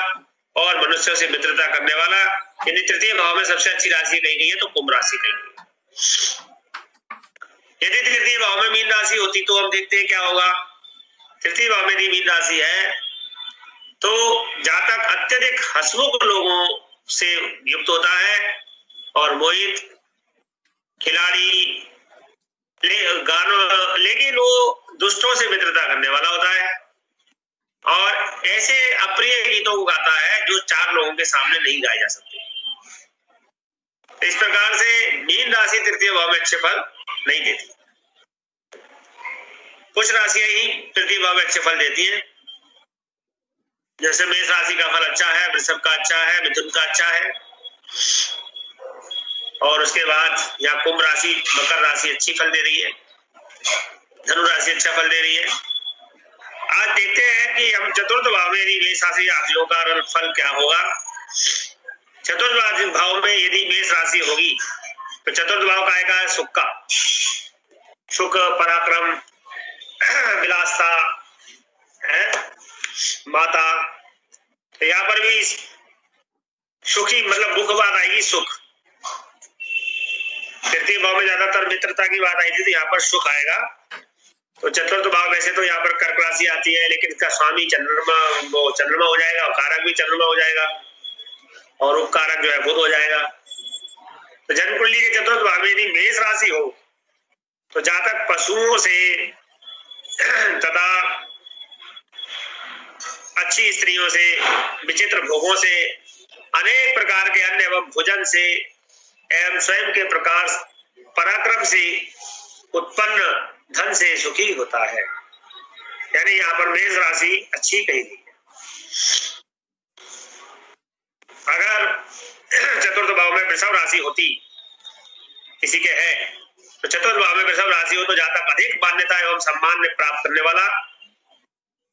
और मनुष्यों से मित्रता करने वाला। यदि तृतीय भाव में सबसे अच्छी राशि कही गई है तो कुंभ राशि कही गई है। यदि तृतीय भाव में मीन राशि होती तो हम देखते हैं क्या होगा। तृतीय भाव में यदि मीन राशि है तो जातक अत्यधिक हंसमुख लोगों से युक्त होता है और मोहित, खिलाड़ी, लेकिन वो दुष्टों से मित्रता करने वाला होता है और ऐसे अप्रिय गीतों को गाता है जो चार लोगों के सामने नहीं गाए जा सकते। इस प्रकार से मीन राशि तृतीय भाव में अच्छे फल नहीं देती। कुछ राशियां ही तृतीय भाव में अच्छे फल देती हैं, जैसे मेष राशि का फल अच्छा है, वृषभ का अच्छा है, मिथुन का अच्छा है और उसके बाद यहाँ कुंभ राशि, मकर राशि अच्छी फल दे रही है, धनु राशि अच्छा फल दे रही है। आज देखते हैं कि हम चतुर्थ भाव में यदि मेष राशि राशियों का फल क्या होगा। चतुर्थ भाव में यदि मेष राशि होगी तो चतुर्थ भाव का आएगा सुख का, सुख, पराक्रम, विलासता है, माता, तो यहाँ पर भी सुखी मतलब मुख्य बात आएगी सुख। तृतीय भाव में ज्यादातर मित्रता की बात आई थी तो यहाँ पर सुख आएगा। तो चतुर्थ भाव वैसे तो यहाँ पर कर्क राशि आती है लेकिन इसका स्वामी चंद्रमा हो जाएगा और कारक भी चंद्रमा हो जाएगा और उपकारक जो है बुध हो जाएगा। तो जन्म कुंडली के चतुर्थ भाव में यदि मेष राशि हो तो जातक पशुओं से तथा अच्छी स्त्रियों से, विचित्र भोगों से, अनेक प्रकार के अन्न एवं भोजन से एवं स्वयं के प्रकार पराक्रम से उत्पन्न धन से सुखी होता है। यानी यहाँ पर मेष राशि अच्छी कही गई है। अगर चतुर्थ भाव में वृषभ राशि होती किसी के है तो चतुर्थ भाव में वृषभ राशि हो तो जातक अधिक मान्यता एवं सम्मान में प्राप्त करने वाला,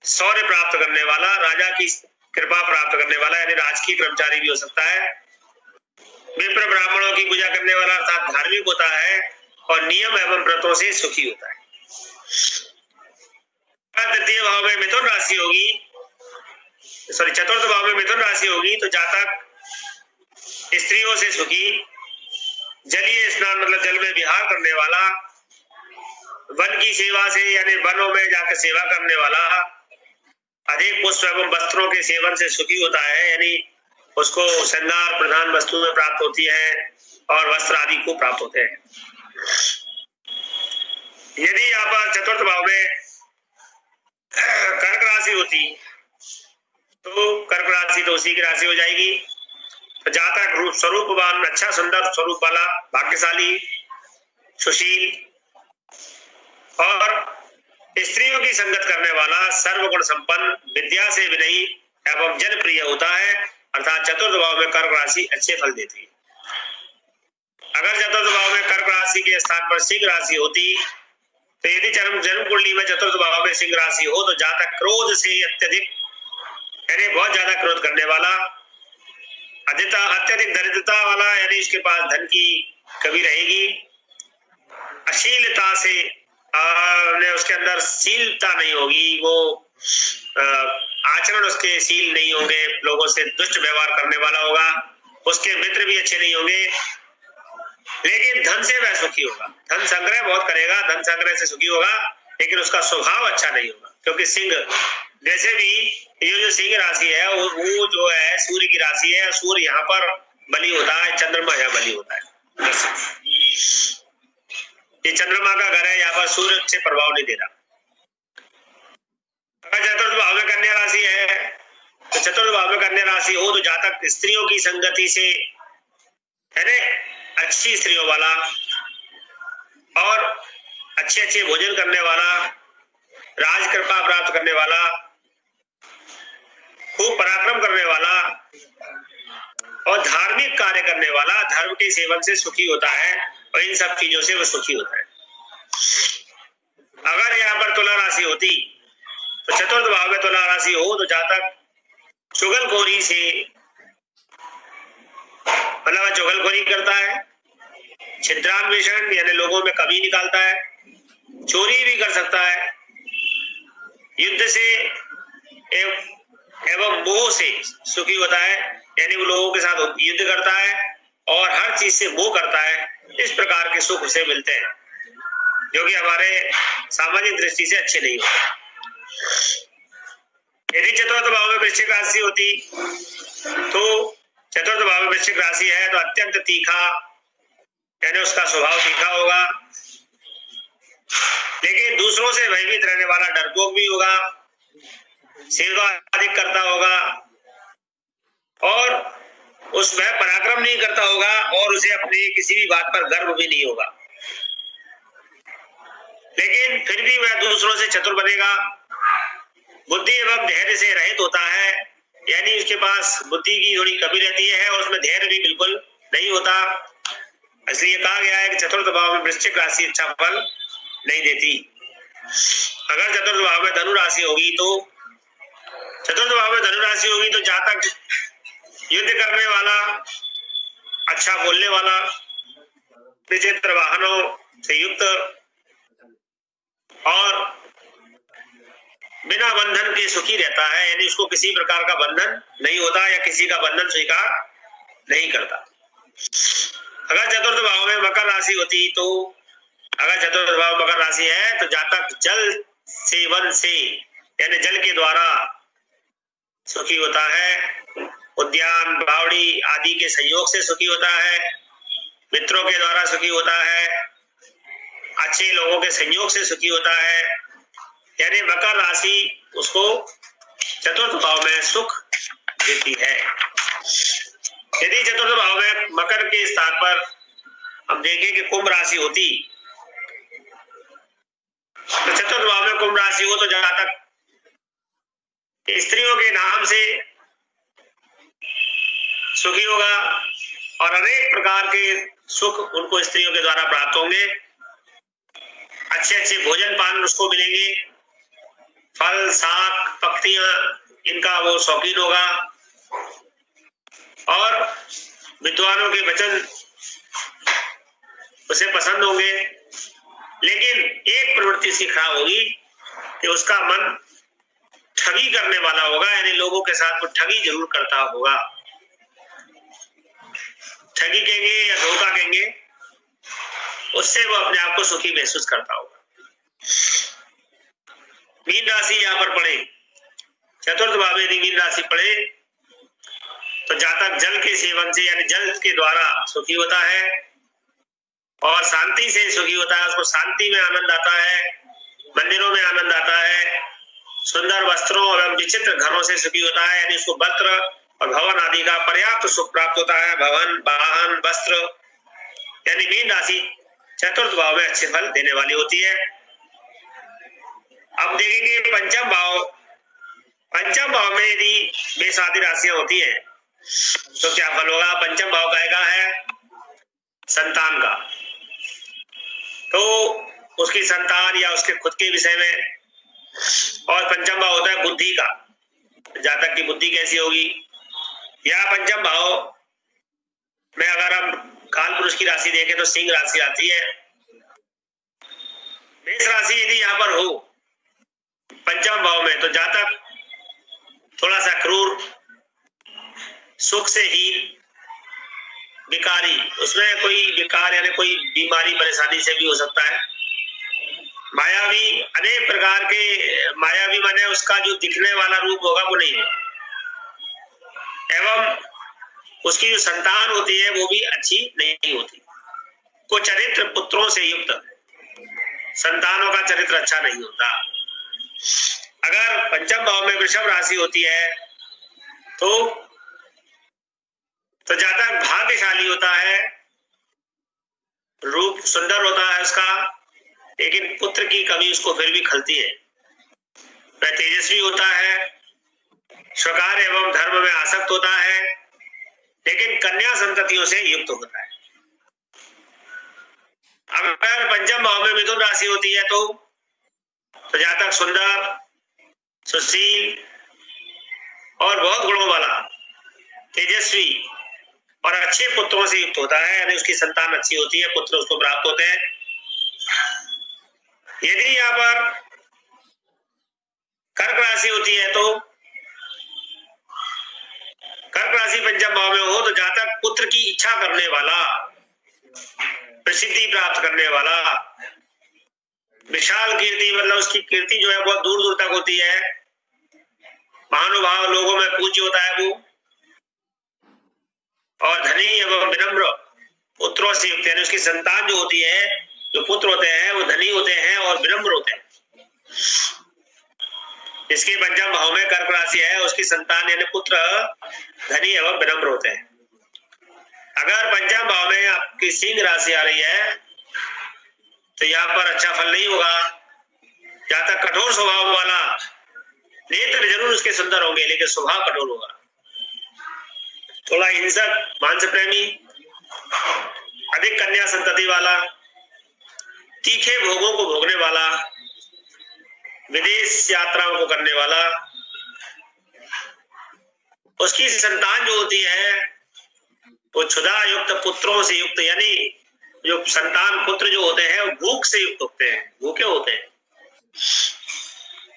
शौर्य प्राप्त करने वाला, राजा की कृपा प्राप्त करने वाला यानी राजकीय कर्मचारी भी हो सकता है, विप्र ब्राह्मणों की पूजा करने वाला अर्थात धार्मिक होता है और नियम एवं व्रतों से सुखी होता है। तृतीय भाव में मिथुन राशि होगी, चतुर्थ भाव में मिथुन राशि होगी तो जातक स्त्रियों से सुखी, जलीय स्नान मतलब जल में विहार करने वाला, वन की सेवा से यानी वनों में जाकर सेवा करने वाला, अधिक पुष्प एवं वस्त्रों के सेवन से सुखी होता है यानी उसको श्रृंगार प्रधान वस्तुएं प्राप्त होती है और वस्त्र आदि को प्राप्त होते हैं। यदि यहाँ पर चतुर्थ भाव में कर्क राशि होती तो कर्क राशि तो उसी की राशि हो जाएगी। तो जातक रूप स्वरूपवान, अच्छा सुंदर स्वरूप वाला, भाग्यशाली, सुशील और स्त्रियों की संगत करने वाला, सर्वगुण संपन्न, विद्या से विनयी एवं जनप्रिय होता है। अर्थात चतुर्थ भाव में कर्क राशि अच्छे फल देती है। अगर चतुर्थ भाव में कर्क राशि के स्थान पर सिंह राशि होती तो यदि जन्म कुंडली में चतुर्थ भाव में सिंह राशि हो तो जातक क्रोध से अत्यधिक, यानी बहुत ज्यादा क्रोध करने वाला, अत्यधिक दरिद्रता वाला, यानी इसके पास धन की कमी रहेगी, अशीलता से उसके अंदर शीलता नहीं होगी, वो आचरण उसके शील नहीं होंगे, लोगों से दुष्ट व्यवहार करने वाला होगा, उसके मित्र भी अच्छे नहीं होंगे। लेकिन धन से वह सुखी होगा, धन संग्रह बहुत करेगा, धन संग्रह से सुखी होगा, लेकिन उसका स्वभाव अच्छा नहीं होगा। क्योंकि सिंह जैसे भी ये जो सिंह राशि है वो जो है सूर्य की राशि है, सूर्य यहाँ पर बलि होता है, चंद्रमा यहाँ बलि होता है। ये चंद्रमा का घर है, यहाँ पर सूर्य से प्रभाव नहीं दे रहा। अगर चतुर्थ भाव में कन्या राशि है तो चतुर्थ भाव में कन्या राशि हो तो जातक स्त्रियों की संगति से, है ना, अच्छी स्त्रियों वाला और अच्छे अच्छे भोजन करने वाला, राज कृपा प्राप्त करने वाला, खूब पराक्रम करने वाला और धार्मिक कार्य करने वाला, धर्म के सेवन से सुखी होता है और इन सब चीजों से वो सुखी होता है। अगर यहाँ पर तुला राशि होती तो चतुर्थ भाव में तुला राशि हो तो जातक चुगलखोरी से, मतलब चुगलखोरी करता है, छिद्रान्वेषण यानी लोगों में कमी निकालता है, चोरी भी कर सकता है, युद्ध से एवं मोह से सुखी होता है, यानी वो लोगों के साथ युद्ध करता है और हर चीज से मोह करता है। इस प्रकार के सुख उसे मिलते हैं जो कि हमारे सामाजिक दृष्टि से अच्छे नहीं होते। यदि चतुर्थ भाव में वृश्चिक राशि होती तो चतुर्थ भाव में वृश्चिक राशि है तो अत्यंत तीखा, यानी उसका स्वभाव तीखा होगा, लेकिन दूसरों से भयभीत रहने वाला, डरपोक भी होगा, सेवा अधिक करता होगा और उसमें पराक्रम नहीं करता होगा और उसे अपने किसी भी बात पर गर्व भी नहीं होगा, लेकिन फिर भी वह दूसरों से चतुर बनेगा, बुद्धि एवं धैर्य से रहित होता है, यानी उसके पास बुद्धि की थोड़ी कमी रहती है और उसमें धैर्य भी बिल्कुल नहीं होता। इसलिए कहा गया है कि चतुर्थ भाव में वृश्चिक राशि अच्छा फल नहीं देती। अगर चतुर्थ भाव में धनु राशि होगी तो चतुर्थ भाव में धनु राशि होगी तो जातक युद्ध करने वाला, अच्छा बोलने वाला, विचित्र वाहनों से युक्त और बिना बंधन के सुखी रहता है, यानी उसको किसी प्रकार का बंधन नहीं होता या किसी का बंधन स्वीकार नहीं करता। अगर चतुर्थ भाव में मकर राशि होती तो अगर चतुर्थ भाव मकर राशि है तो जातक जल सेवन से, यानी जल के द्वारा सुखी होता है, उद्यान बावड़ी आदि के संयोग से सुखी होता है, मित्रों के द्वारा सुखी होता है, अच्छे लोगों के संयोग से सुखी होता है, यानी मकर राशि उसको चतुर्थ भाव में सुख देती है। यदि चतुर्थ भाव में मकर के स्थान पर हम देखें कि कुंभ राशि होती तो चतुर्थ भाव में कुंभ राशि हो तो जहां तक स्त्रियों के नाम से सुखी होगा और अनेक प्रकार के सुख उनको स्त्रियों के द्वारा प्राप्त होंगे, अच्छे अच्छे भोजन पान उसको मिलेंगे, फल शाक पत्तियां इनका वो शौकीन होगा और विद्वानों के वचन उसे पसंद होंगे। लेकिन एक प्रवृत्ति सी खराब होगी कि उसका मन ठगी करने वाला होगा, यानी लोगों के साथ वो ठगी जरूर करता होगा। ठगी कहेंगे या धोखा कहेंगे, उससे वो अपने आप को सुखी महसूस करता होगा। मीन राशि यहाँ पर पड़े, चतुर्थ भाव में मीन राशि पड़े तो जातक जल के सेवन से, यानी जल के द्वारा सुखी होता है और शांति से सुखी होता है, उसको शांति में आनंद आता है, मंदिरों में आनंद आता है, सुंदर वस्त्रों एवं विचित्र घरों से सुखी होता है, यानी उसको वस्त्र और भवन आदि का पर्याप्त सुख प्राप्त होता है। भवन, वाहन, वस्त्र, यानी मीन राशि चतुर्थ भाव में अच्छे फल देने वाली होती है। अब देखेंगे पंचम भाव। पंचम भाव में यदि मेष आदि राशियां होती है तो क्या फल होगा? पंचम भाव कहेगा है संतान का, तो उसकी संतान या उसके खुद के विषय में। और पंचम भाव होता है बुद्धि का, जातक की बुद्धि कैसी होगी। या पंचम भाव में अगर हम काल पुरुष की राशि देखें तो सिंह राशि आती है। मेष राशि यदि यहाँ पर हो पंचम भाव में तो जातक थोड़ा सा क्रूर, सुख से हीन, विकारी, उसमें कोई विकार यानी कोई बीमारी परेशानी से भी हो सकता है। मायावी, अनेक प्रकार के मायावी माने उसका जो दिखने वाला रूप होगा वो नहीं है। एवं उसकी जो संतान होती है वो भी अच्छी नहीं होती। को चरित्र पुत्रों से युक्त, संतानों का चरित्र अच्छा नहीं होता। अगर पंचम भाव में वृषभ राशि होती है तो जातक भाग्यशाली होता है, रूप सुंदर होता है उसका, लेकिन पुत्र की कमी उसको फिर भी खलती है। वह तेजस्वी होता है, स्वकार एवं धर्म में आसक्त होता है, लेकिन कन्या संततियों से युक्त होता है। अगर पंचम भाव में मिथुन राशि होती है तो जातक सुंदर, सुशील और बहुत गुणों वाला, तेजस्वी और अच्छे पुत्रों से युक्त होता है, यानी उसकी संतान अच्छी होती है, पुत्र उसको प्राप्त होते हैं। यदि यहाँ पर कर्क राशि होती है तो कर्क राशि पंचम भाव में हो तो जातक पुत्र की इच्छा करने वाला, प्रसिद्धि प्राप्त करने वाला, विशाल कीर्ति, मतलब उसकी कीर्ति जो है बहुत दूर दूर तक होती है, महानुभाव, लोगों में पूज्य होता है वो, और धनी एवं विनम्र पुत्रों से युक्त, यानी उसकी संतान जो होती है, जो पुत्र होते हैं वो धनी होते हैं और विनम्र होते हैं। इसके पंचम भाव में कर्क राशि है, उसकी संतान यानी पुत्र धनी एवं विनम्र होते हैं। अगर पंचम भाव में आपकी सिंह राशि आ रही है तो यहाँ पर अच्छा फल नहीं होगा। जातक कठोर स्वभाव वाला, नेत्र जरूर उसके सुंदर होंगे लेकिन स्वभाव कठोर होगा, थोड़ा हिंसक, मांस प्रेमी, अधिक कन्या संतति वाला, तीखे भोगों को भोगने वाला, विदेश यात्राओं को करने वाला। उसकी संतान जो होती है वो क्षुधा युक्त, पुत्रों से युक्त, यानी जो संतान पुत्र जो होते हैं वो भूख से युक्त होते हैं, भूखे होते हैं,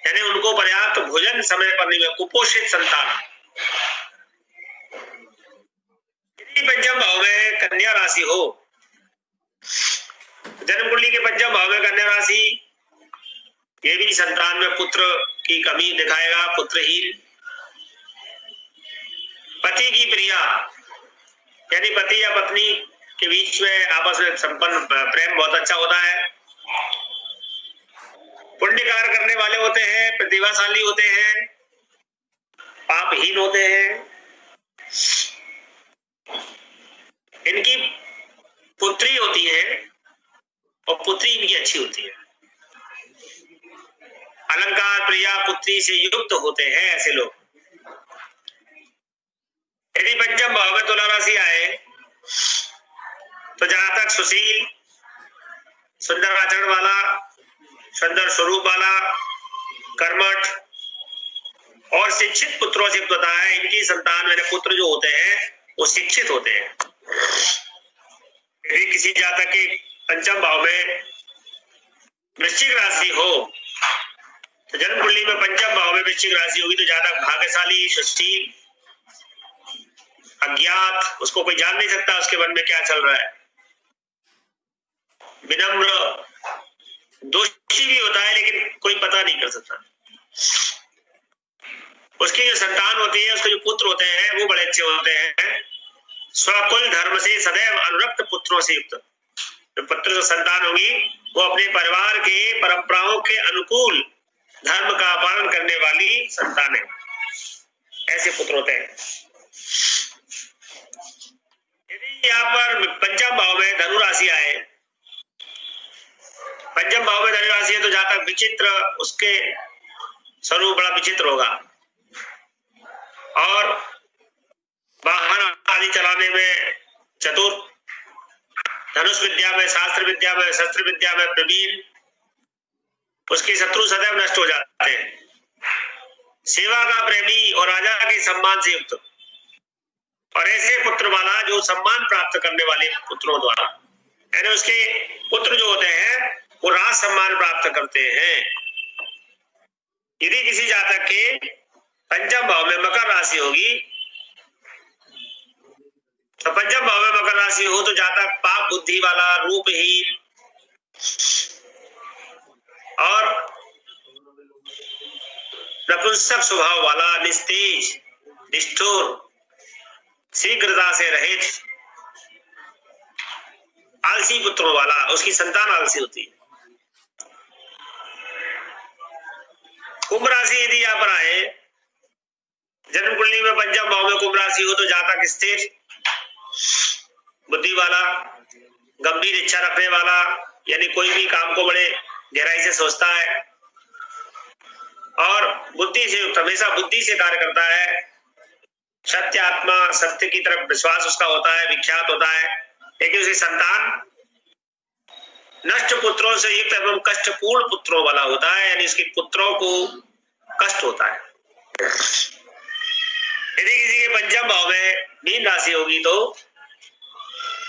यानी उनको पर्याप्त भोजन समय पर नहीं मिले, कुपोषित संतान। यदि पंचम भाव में कन्या राशि हो, जन्म कुंडली के पंचम भाव में कन्या राशि, ये भी संतान में पुत्र की कमी दिखाएगा, पुत्रहीन। पति की प्रिया, यानी पति या पत्नी के बीच में आपस में संपन्न प्रेम बहुत अच्छा होता है। पुण्य कार्य करने वाले होते हैं, प्रतिभाशाली होते हैं, पापहीन होते हैं। इनकी पुत्री होती है और पुत्री इनकी अच्छी होती है। अलंकार प्रिया पुत्री से युक्त होते हैं ऐसे लोग। यदि पंचम भाव में तुला राशि आए तो जातक सुशील, सुंदर आचरण वाला, सुंदर स्वरूप वाला, कर्मठ और शिक्षित पुत्रों से युक्त होता है। इनकी संतान मेरे पुत्र जो होते हैं वो शिक्षित होते हैं। यदि किसी जातक के पंचम भाव में वृश्चिक राशि हो तो जन्म कुंडली में पंचम भाव में वृश्चिक राशि होगी तो जातक भाग्यशाली, सुशील, अज्ञात, उसको कोई जान नहीं सकता उसके मन में क्या चल रहा है, विनम्र, दोषी भी होता है लेकिन कोई पता नहीं कर सकता। उसकी जो संतान होती है, उसके जो पुत्र होते हैं वो बड़े अच्छे होते हैं, स्वकुल धर्म से सदैव अनुरक्त पुत्रों से युक्त, जो पुत्र संतान होगी वो अपने परिवार के परंपराओं के अनुकूल धर्म का पालन करने वाली संतान है, ऐसे पुत्र होते हैं। यदि यहाँ पर पंचम भाव में धनु राशि आए, पंचम भाव में धनु राशि है तो जहां तक विचित्र, उसके स्वरूप बड़ा विचित्र होगा और वाहन आदि चलाने में चतुर, धनुष विद्या में, शास्त्र विद्या में, शस्त्र विद्या में प्रवीण, उसके शत्रु सदैव नष्ट हो जाते हैं। सेवा का प्रेमी और राजा के सम्मान से युक्त, और ऐसे पुत्र वाला जो सम्मान प्राप्त करने वाले पुत्रों द्वारा, यानी उसके पुत्र जो होते हैं वो राज सम्मान प्राप्त करते हैं। यदि किसी जातक के पंचम भाव में मकर राशि होगी, तो पंचम भाव में मकर राशि हो तो जातक पाप बुद्धि वाला, रूपहीन और नपुंसक स्वभाव वाला, निस्तेज, निष्ठुर, शीघ्रता से रहित, आलसी पुत्रों वाला, उसकी संतान आलसी होती है। कुंभ राशि यदि यहाँ पर आए, जन्म कुंडली में पंचम भाव में कुंभ राशि हो तो जातक स्थिर बुद्धि वाला, गंभीर इच्छा रखने वाला, यानी कोई भी काम को बड़े गहराई से सोचता है और बुद्धि से युक्त, हमेशा बुद्धि से कार्य करता है। सत्य आत्मा, सत्य की तरफ विश्वास उसका होता है, विख्यात होता है। लेकिन उसकी संतान नष्ट पुत्रों से युक्त एवं कष्टपूर्ण पुत्रों वाला होता है, यानी उसके पुत्रों को कष्ट होता है। यदि किसी के पंचम भाव में मीन राशि होगी तो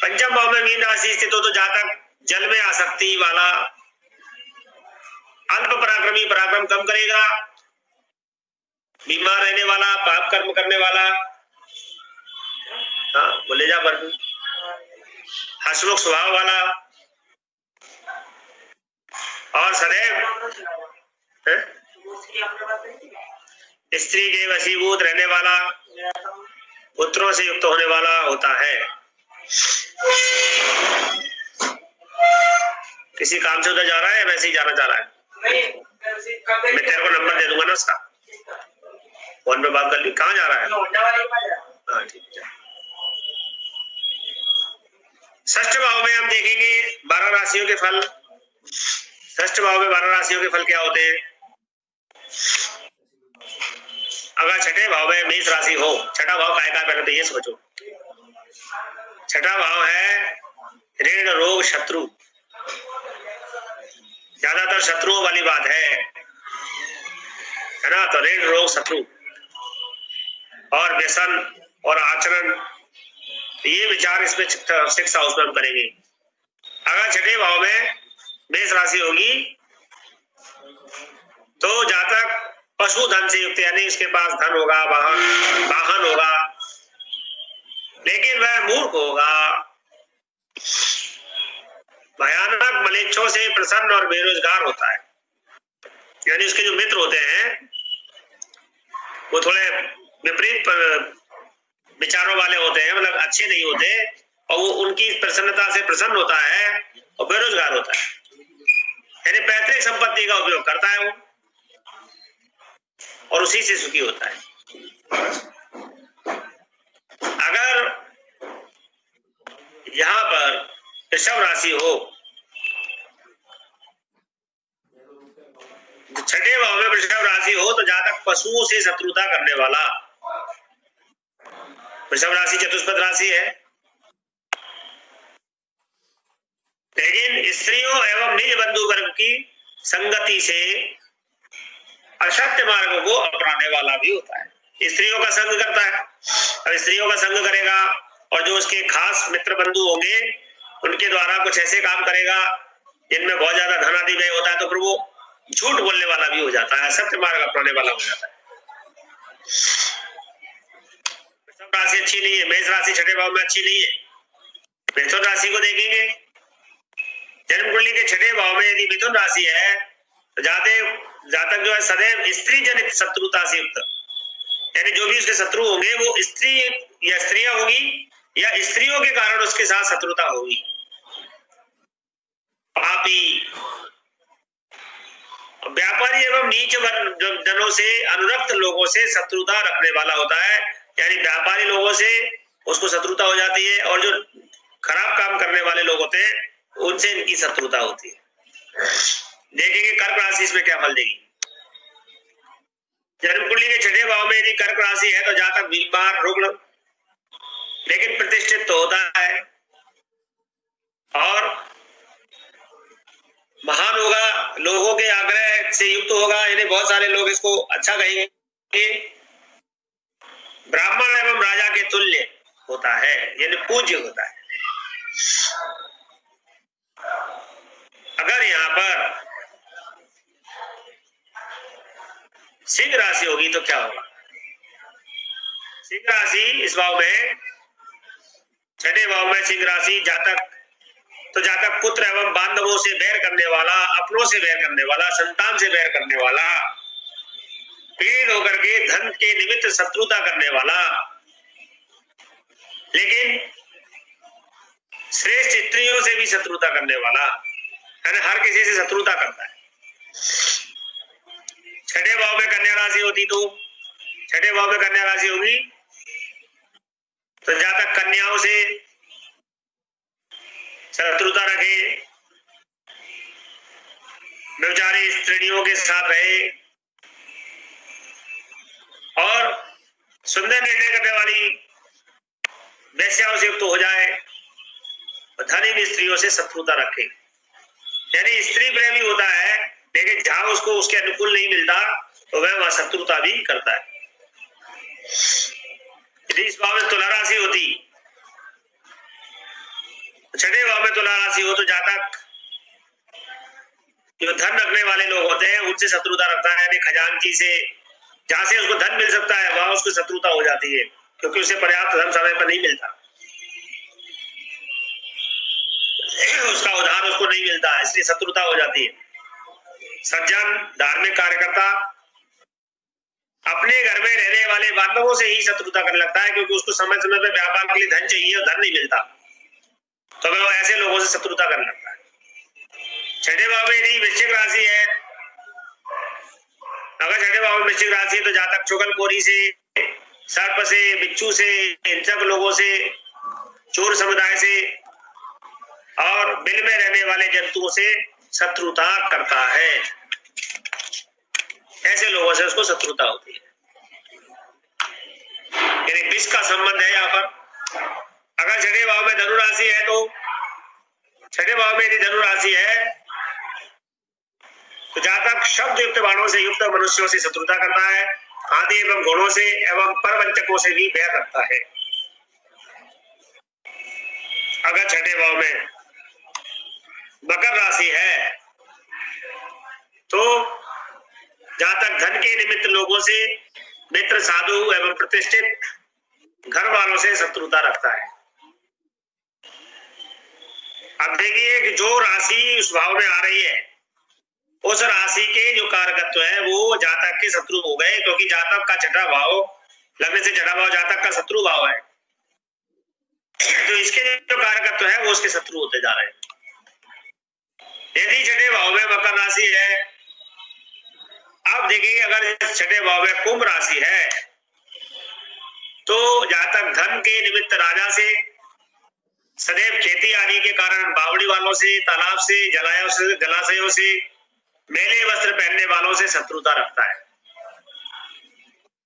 पंचम भाव में मीन राशि स्थित हो तो जातक जल में आसक्ति वाला, अल्प पराक्रमी, पराक्रम कम करेगा, बीमार रहने वाला, पाप कर्म करने वाला, हाँ बोले जा, पर हसमुख स्वभाव वाला और सदैव स्त्री के वशीभूत रहने वाला, पुत्रों से युक्त होने वाला होता है। किसी काम से उधर जा रहा है या वैसे ही जाना चाह रहा है? मैं तेरे को नंबर दे दूंगा ना उसका, फोन पे बात कर ली। कहाँ जा रहा है? हाँ ठीक है। षष्ठ भाव में हम देखेंगे 12 राशियों के फल। षष्ठ भाव में 12 राशियों के फल क्या होते हैं? अगर छठे भाव में मेष राशि हो, छठा भाव काय का पहले तो ये सोचो। छठा भाव है ऋण, रोग, शत्रु, ज्यादातर शत्रुओं वाली बात है ना। तो ऋण, रोग, शत्रु और व्यसन और आचरण, ये विचार इसमें 6 हाउस में हम करेंगे। अगर छठे भाव में मेष राशि होगी तो जातक पशुधन से युक्त, यानी इसके पास धन होगा, वाहन होगा, लेकिन वह मूर्ख होगा, भयानक मलेच्छों से प्रसन्न और बेरोजगार होता है। यानी उसके जो मित्र होते हैं वो थोड़े विपरीत विचारों वाले होते हैं, मतलब अच्छे नहीं होते, और वो उनकी प्रसन्नता से प्रसन्न होता है और बेरोजगार होता है। यानी पैतृक संपत्ति का उपयोग करता है वो और उसी से सुखी होता है। अगर यहां पर वृषभ राशि हो, छठे भाव में वृषभ राशि हो तो जातक पशुओं से शत्रुता करने वाला। वृषभ राशि चतुष्पद राशि है, लेकिन स्त्रियों एवं निज बंधु वर्ग की संगति से असत्य मार्गों को अपनाने वाला भी होता है। स्त्रियों का संग करता है, अब स्त्रियों का संग करेगा और जो उसके खास मित्र बंधु होंगे उनके द्वारा कुछ ऐसे काम करेगा जिनमें बहुत ज्यादा धन आदि व्यय होता है, तो फिर वो झूठ बोलने वाला भी हो जाता है, सत्य मार्ग अपनाने वाला हो जाता है। वृषभ राशि अच्छी नहीं है, मेष राशि छठे भाव में अच्छी नहीं है। मिथुन राशि को देखेंगे, जन्म कुंडली के छठे भाव में यदि मिथुन राशि है तो जातक जो है सदैव स्त्री जनित शत्रुता से युक्त, यानी जो भी उसके शत्रु होंगे वो स्त्री या स्त्रियां होंगी या स्त्रियों के कारण उसके साथ शत्रुता होगी। पापी, व्यापारी एवं नीच जनों से, अनुरक्त लोगों से शत्रुता रखने वाला होता है। यानी व्यापारी लोगों से उसको शत्रुता हो जाती है, और जो खराब काम करने वाले लोग होते हैं उनसे इनकी शत्रुता होती है। देखेंगे कर्क राशि इसमें क्या फल देगी। जन्म कुंडली के छठे भाव में यदि कर्क राशि है तो जातक बीमार, रुग्ण, लेकिन प्रतिष्ठित तो होता है और महान होगा, लोगों के आग्रह से युक्त होगा, यानी बहुत सारे लोग इसको अच्छा कहेंगे। ब्राह्मण एवं राजा के तुल्य होता है, यानी पूज्य होता है। अगर यहाँ पर सिंह राशि होगी तो क्या होगा। सिंह राशि इस भाव में, छठे भाव में सिंह राशि जातक, तो जातक पुत्र एवं बांधवों से बैर करने वाला, अपनों से बैर करने वाला, संतान से बैर करने वाला, पीड़ित होकर के धन के निमित्त शत्रुता करने वाला, लेकिन श्रेष्ठ स्त्रियों से भी शत्रुता करने वाला, यानी हर किसी से शत्रुता करता है। छठे भाव में कन्या राशि होती तो, छठे भाव में कन्या राशि होगी तो जातक कन्याओं से शत्रुता रखे, व्यभिचारी स्त्रियों के साथ रहे और सुंदर निर्णय करने वाली वेश्याओं से युक्त हो जाए, धनी स्त्रियों से शत्रुता रखे। यानी स्त्री प्रेमी होता है, लेकिन जहां उसको उसके अनुकूल नहीं मिलता तो वह वहां शत्रुता भी करता है। यदि इस भाव में तुला राशि होती, छठे भाव में तुला राशि हो तो जातक जो धन रखने वाले लोग होते हैं उनसे शत्रुता रखता है, यानी खजांची से, जहां से उसको धन मिल सकता है वहां उसको शत्रुता हो जाती है, क्योंकि उसे पर्याप्त धन समय पर नहीं मिलता, उसका उधार उसको नहीं मिलता, इसलिए शत्रुता हो जाती है। सज्जन, धार्मिक कार्यकर्ता अपने घर में रहने वाले बांधवों से ही शत्रुता करने लगता है, क्योंकि उसको समय समय पर व्यापार के लिए धन चाहिए और धन नहीं मिलता, तो वह ऐसे लोगों से शत्रुता करने लगता है। छठे भाव में यदि वृश्चिक राशि है, अगर छठे भाव में वृश्चिक राशि है तो जातक चुगलखोरी से, सर्प से, बिच्छू से, हिंसक लोगों से, चोर समुदाय से और बिल में रहने वाले जंतुओं से शत्रुता करता है। ऐसे लोगों से उसको शत्रुता होती है, यानी विष का संबंध है यहाँ पर। अगर छठे भाव में धनु राशि है तो, छठे भाव में यदि धनु राशि है तो जातक शब्द युक्त बाणों से युक्त मनुष्यों से शत्रुता करता है, आदि एवं गुणों से एवं परवंचकों से भी बैर रखता है। अगर छठे भाव में मकर राशि है तो जातक धन के निमित्त लोगों से, मित्र, साधु एवं प्रतिष्ठित घर वालों से शत्रुता रखता है। अब देखिए कि जो राशि उस भाव में आ रही है उस राशि के जो कारकत्व है वो जातक के शत्रु हो गए, क्योंकि जातक का छठा भाव, लग्न से छठा भाव जातक का शत्रु भाव है, तो इसके जो कारकत्व है वो उसके शत्रु होते जा रहे हैं। यदि छठे भाव में मकर राशि है, अब देखिए अगर छठे भाव में कुंभ राशि है तो जातक धन के निमित्त राजा से, सदैव खेती आदि के कारण बावड़ी वालों से, तालाब से, जलाशयों से, मैले वस्त्र पहनने वालों से शत्रुता रखता है।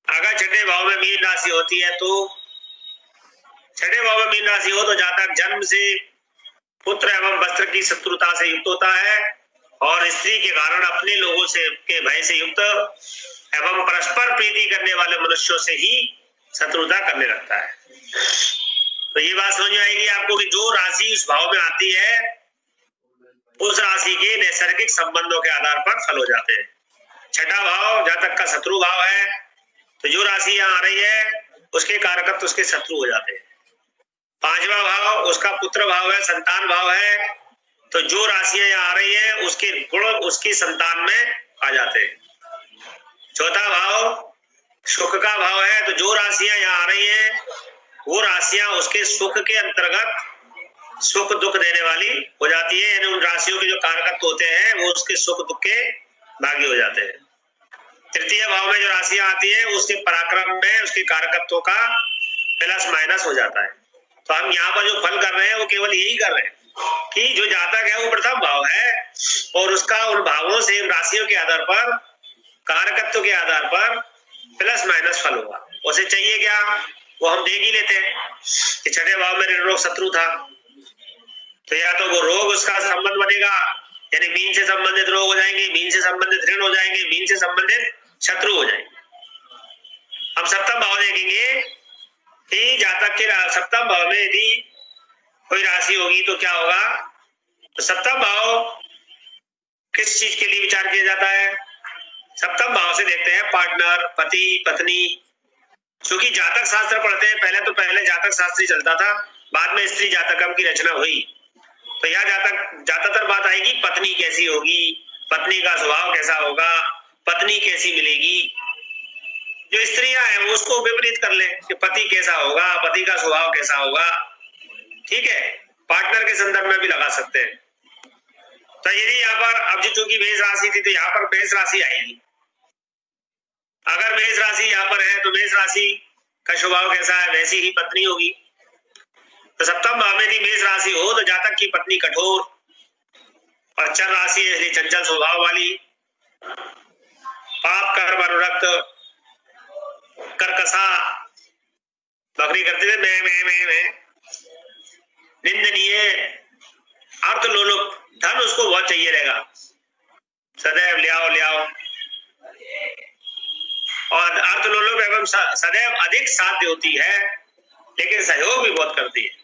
अगर छठे भाव में मीन राशि होती है तो, छठे भाव में मीन राशि हो तो जातक जन्म से पुत्र एवं वस्त्र की शत्रुता से युक्त होता है और स्त्री के कारण अपने लोगों से के भय से युक्त एवं परस्पर प्रीति करने वाले मनुष्यों से ही शत्रुता करने लगता है। तो ये बात समझ में आएगी आपको कि जो राशि उस भाव में आती है उस राशि के नैसर्गिक संबंधों के आधार पर फल हो जाते हैं। छठा भाव जातक का शत्रु भाव है, तो जो राशि यहाँ आ रही है उसके कारकत्व उसके शत्रु हो जाते हैं। पांचवा भाव उसका पुत्र भाव है, संतान भाव है, तो जो राशियां यहाँ आ रही है उसके गुण उसकी संतान में आ जाते हैं। चौथा भाव सुख का भाव है, तो जो राशियां यहाँ आ रही है वो राशियां उसके सुख के अंतर्गत सुख दुख देने वाली हो जाती है, यानी उन राशियों के जो कारकत्व होते हैं वो उसके सुख दुख के भागी हो जाते हैं। तृतीय भाव में जो राशियां आती है उसके पराक्रम में उसके कारकत्व का प्लस माइनस हो जाता है। तो हम यहाँ पर जो फल कर रहे हैं वो केवल यही कर रहे हैं कि जो जातक है वो प्रथम भाव है और उसका उन भावों से राशियों के आधार पर कारकत्व के आधार पर प्लस माइनस फल होगा। उसे चाहिए क्या, वो हम देख ही लेते हैं कि छठे भाव में ऋण रोग शत्रु था, तो या तो वो रोग उसका संबंध बनेगा, यानी मीन से संबंधित रोग हो जाएंगे, मीन से संबंधित ऋण हो जाएंगे, मीन से संबंधित शत्रु हो जाएंगे। हम सप्तम भाव देखेंगे कि जातक के सप्तम भाव में यदि कोई राशि होगी तो क्या होगा। तो सप्तम भाव किस चीज के लिए विचार किया जाता है, सप्तम भाव से देखते हैं पार्टनर, पति पत्नी। क्योंकि जातक शास्त्र पढ़ते हैं पहले जातक शास्त्र ही चलता था, बाद में स्त्री जातकम की रचना हुई। तो यहाँ ज्यादातर बात आएगी पत्नी कैसी होगी, पत्नी का स्वभाव कैसा होगा, पत्नी कैसी मिलेगी। जो स्त्रियां हैं वो उसको विपरीत कर ले कि पति कैसा होगा, पति का स्वभाव कैसा होगा। ठीक है, पार्टनर के संदर्भ में भी लगा सकते हैं। तो यदि यहाँ पर अब चूंकि मेष राशि थी तो यहाँ पर मेष राशि आएगी। अगर मेष राशि यहाँ पर है तो मेष राशि का स्वभाव कैसा है, वैसी ही पत्नी होगी। तो सप्तम भाव में यदि मेष राशि हो तो जातक की पत्नी कठोर और चर राशि है इसलिए चंचल स्वभाव वाली, पाप कर्म अनुरक्त, कर्कशा, बकरी करते थे मैं निंदनीय, अर्थ लोलुप, धन उसको बहुत चाहिए रहेगा, सदैव ले आओ और अर्थ लोलुप एवं सदैव अधिक साध्य होती है लेकिन सहयोग भी बहुत करती है।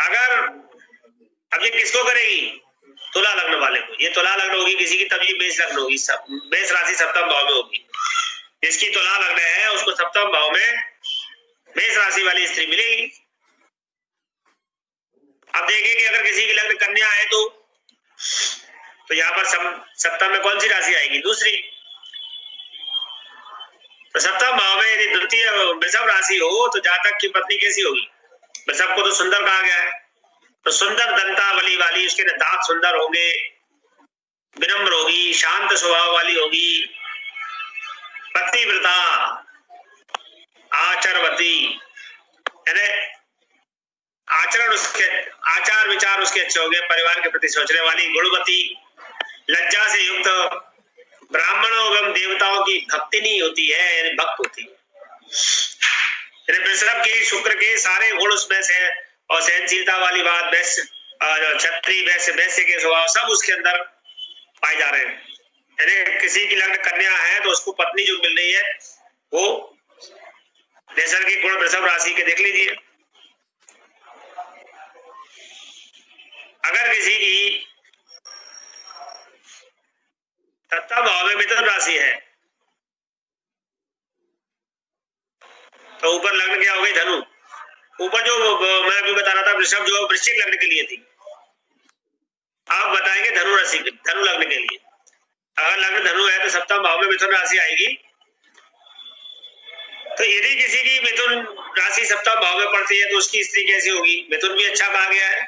अगर अब ये किसको करेगी, तुला लग्न वाले को, ये तुला लग्न होगी किसी की तब ये मेष लग्न होगी, मेष राशि सप्तम भाव में होगी। जिसकी तुला लग्न है उसको सप्तम भाव में मेष राशि वाली स्त्री मिलेगी। अब देखेंगे अगर किसी की लग्न कन्या है तो यहाँ पर सप्तम में कौन सी राशि आएगी, दूसरी। तो सप्तम भाव में यदि द्वितीय वृषभ राशि हो तो जातक की पत्नी कैसी होगी, वृषभ को तो सुंदर कहा गया है, तो सुंदर दंतावली वाली, उसके दांत सुंदर होंगे, विनम्र होगी, शांत स्वभाव वाली होगी, पतिव्रता, आचरवती, यानी आचार विचार उसके अच्छे होंगे, परिवार के प्रति सोचने वाली, गुणवती, लज्जा से युक्त, ब्राह्मणों एवं देवताओं की भक्ति नहीं होती है, यानी भक्त होती है। वृषभ के शुक्र के सारे गुण उसमें से और सहनशीलता वाली बात, वैश्य, क्षत्रिय, वैश्य के स्वभाव सब उसके अंदर पाए जा रहे हैं। यानी किसी की लग्न कन्या है तो उसको पत्नी जो मिल रही है वो नैसर्गिक गुण वृषभ राशि के देख लीजिए। अगर किसी की सप्तम भाव में मिथुन राशि है तो ऊपर लग्न क्या हो गई, धनु। ऊपर जो मैं अभी बता रहा था वृषभ जो वृश्चिक लग्न के लिए थी, आप बताएंगे धनु राशि, धनु लग्न के लिए। अगर लग्न धनु है तो सप्तम भाव में मिथुन राशि आएगी। तो यदि किसी की मिथुन राशि सप्तम भाव में पड़ती है तो उसकी स्त्री कैसी होगी, मिथुन भी अच्छा कहा गया है।